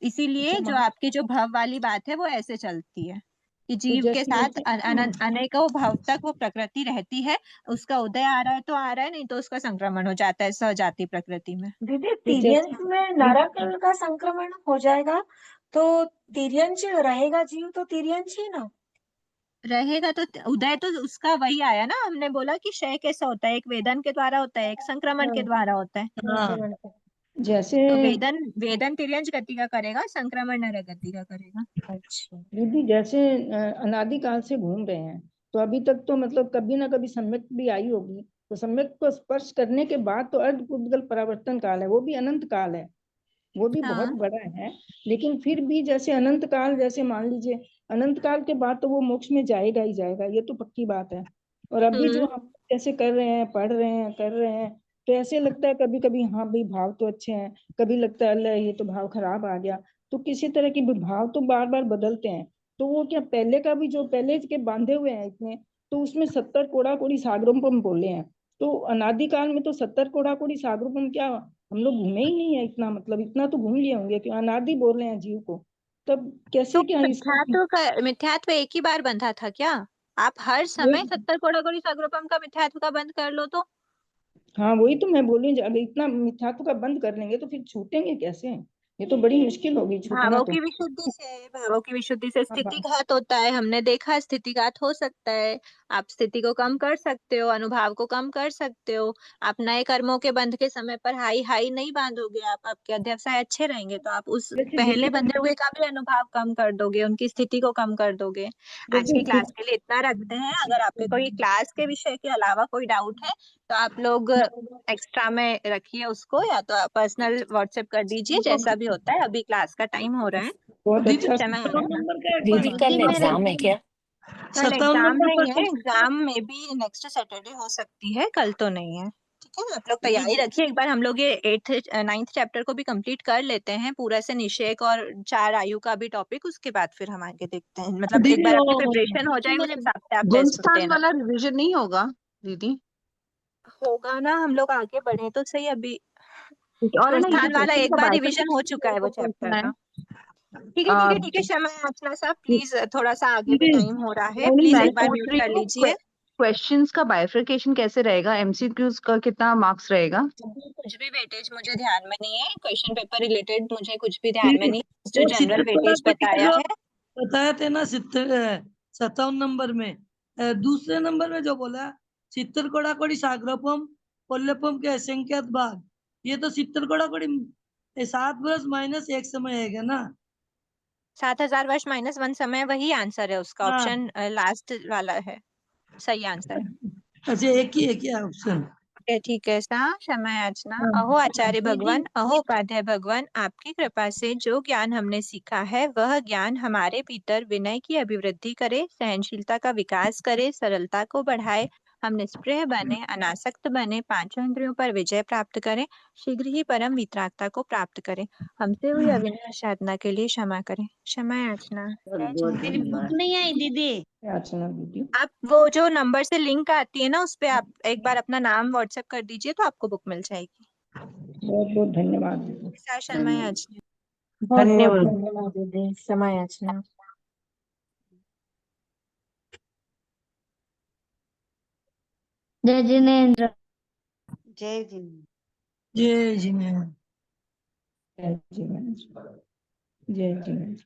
इसीलिए जो आपकी जो भव वाली बात है वो ऐसे चलती है कि जीव के साथ अनेकों भव तक वो प्रकृति रहती है, उसका उदय आ रहा है तो आ रहा है, नहीं तो उसका संक्रमण हो जाता है सहजाति प्रकृति में। दीदी तिर्यंश में नरक का संक्रमण हो जाएगा तो तिर्यंश रहेगा जीव तो तिर्यंश ही ना रहेगा, तो उदय तो उसका वही आया ना, हमने बोला कि क्षय कैसा होता है, एक वेदन के द्वारा होता है, एक संक्रमण के द्वारा होता है। जैसे तो वेदन तिर्यंश गति का करेगा, संक्रमण नरक गति का करेगा। अच्छा दीदी, जैसे अनादिकाल से घूम रहे हैं तो अभी तक तो मतलब कभी ना कभी सम्यक भी आई होगी, तो सम्यक को स्पर्श करने के बाद तो अर्ध पुद्गल परावर्तन काल है, वो भी अनंत काल है, वो भी बहुत बड़ा है। लेकिन फिर भी जैसे अनंत काल, जैसे मान लीजिए अनंत काल के बाद तो वो मोक्ष में जाएगा ही जाएगा, ये तो पक्की बात है। और अभी जो हम जैसे कर रहे हैं, पढ़ रहे हैं, कर रहे हैं, तो ऐसे लगता है कभी कभी हाँ भाई भाव तो अच्छे हैं, कभी लगता है अल्लाह ये तो भाव खराब आ गया। तो किसी तरह की भाव तो बार बार बदलते हैं, तो वो क्या पहले का भी जो पहले के बांधे हुए हैं इतने, तो उसमें 70 कोड़ा कोड़ी सागरोपम बोले हैं, तो अनादिकाल में तो 70 कोड़ा कोड़ी सागरोपम क्या हम लोग घूमे ही नहीं है इतना, मतलब इतना तो घूम लिए होंगे कि अनादि बोल रहे हैं जीव को, तब कैसे तो क्या मिथ्यात्व एक ही बार बंधा था क्या? आप हर समय 70 कोड़ा कोड़ी सागरोपम का मिथ्यात्व का बंद कर लो तो। हाँ वही तो मैं बोल रही हूँ, अगर इतना मिथ्यात्व का बंद कर लेंगे तो फिर छूटेंगे कैसे? ये तो बड़ी मुश्किल होगी छूटना। भावों तो की विशुद्धि से, भावों की विशुद्धि से स्थितिघात होता है, हमने देखा स्थितिघात हो सकता है। आप स्थिति को कम कर सकते हो, अनुभाव को कम कर सकते हो। आप नए कर्मों के बंध के समय पर हाई हाई नहीं बांधोगे, आपके अध्यवसाय अच्छे रहेंगे तो आप उस पहले बंधे हुए का भी अनुभाव कम कर दोगे, उनकी स्थिति को कम कर दोगे। आज की क्लास के लिए इतना रखते हैं। अगर आपके कोई क्लास के विषय के अलावा कोई डाउट है तो आप लोग एक्स्ट्रा में रखिए उसको, या तो आप पर्सनल व्हाट्सएप कर दीजिए, जैसा भी होता है। अभी क्लास का टाइम हो रहा है। बहुत अच्छा। दीदी कल एग्जाम है क्या? कल एग्जाम नहीं है, एग्जाम में भी नेक्स्ट सैटरडे हो सकती है, कल तो नहीं है। ठीक है, आप लोग तैयारी रखिए। एक बार हम लोग ये 8th 9th चैप्टर को भी कंप्लीट कर लेते हैं पूरा से, निषेक और 4 आयु का भी टॉपिक, उसके बाद फिर हम आगे देखते हैं। मतलब एक बार आपकी प्रिपरेशन हो जाए उस हिसाब से आप टेस्ट देना। वाला रिवीजन नहीं होगा दीदी? होगा ना, हम लोग आगे बढ़े तो सही। अभी और गुणस्थान वाला एक बार रिवीजन हो चुका है वो चैप्टर का। ठीक है क्षमा याचना साहब, प्लीज थोड़ा सा आगे भी टाइम हो रहा है, प्लीज एक बार म्यूट कर लीजिए। क्वेश्चंस का बाइफरकेशन कैसे रहेगा? एमसीक्यूज का कितना मार्क्स रहेगा? कुछ भी वेटेज मुझे ध्यान में नहीं है, क्वेश्चन पेपर रिलेटेड मुझे कुछ भी ध्यान में नहीं, जो जनरल वेटेज बताया है बताया थे ना 57 नंबर में। दूसरे नंबर में जो बोला 70 कोड़ा कोड़ी सागरोपम पल्लपम के असंख्यात भाग, ये तो 70 कोड़ा कोड़ी 7 वर्ष माइनस 1 समय है ना, 7000 वर्ष माइनस 1 समय, वही आंसर है उसका। ऑप्शन लास्ट वाला है सही आंसर। अच्छा एक ही ऑप्शन। ठीक है सा, क्षमा याचना। अहो आचार्य भगवान, अहो उपाध्याय भगवान, आपकी कृपा से जो ज्ञान हमने सीखा है वह ज्ञान हमारे भीतर विनय की अभिवृद्धि करे, सहनशीलता का विकास करे, सरलता को बढ़ाए हम निष्प्रिय बने, अनासक्त बने, पांचों इंद्रियों पर विजय प्राप्त करें, शीघ्र ही परम वितरागता को प्राप्त करें। हमसे हुई अविनाश साधना के लिए क्षमा करें। क्षमा याचना। जय बहुत जिनेंद्र। धन्यवाद। नहीं आई दीदी। याचना दीदी। आप वो जो नंबर से लिंक आती है ना, उस पे आप एक बार अपना नाम व्हाट्सएप कर दीजिए तो आपको बुक मिल जाएगी। बहुत बहुत धन्यवाद दीदी। क्षमा याचना। बहुत बहुत धन्यवाद। धन्यवाद दीदी, क्षमा याचना। जय जिनेन्द्र। जय जिनेन्द्र। जय जिनेन्द्र। जय जिनेन्द्र। जय जिनेन्द्र।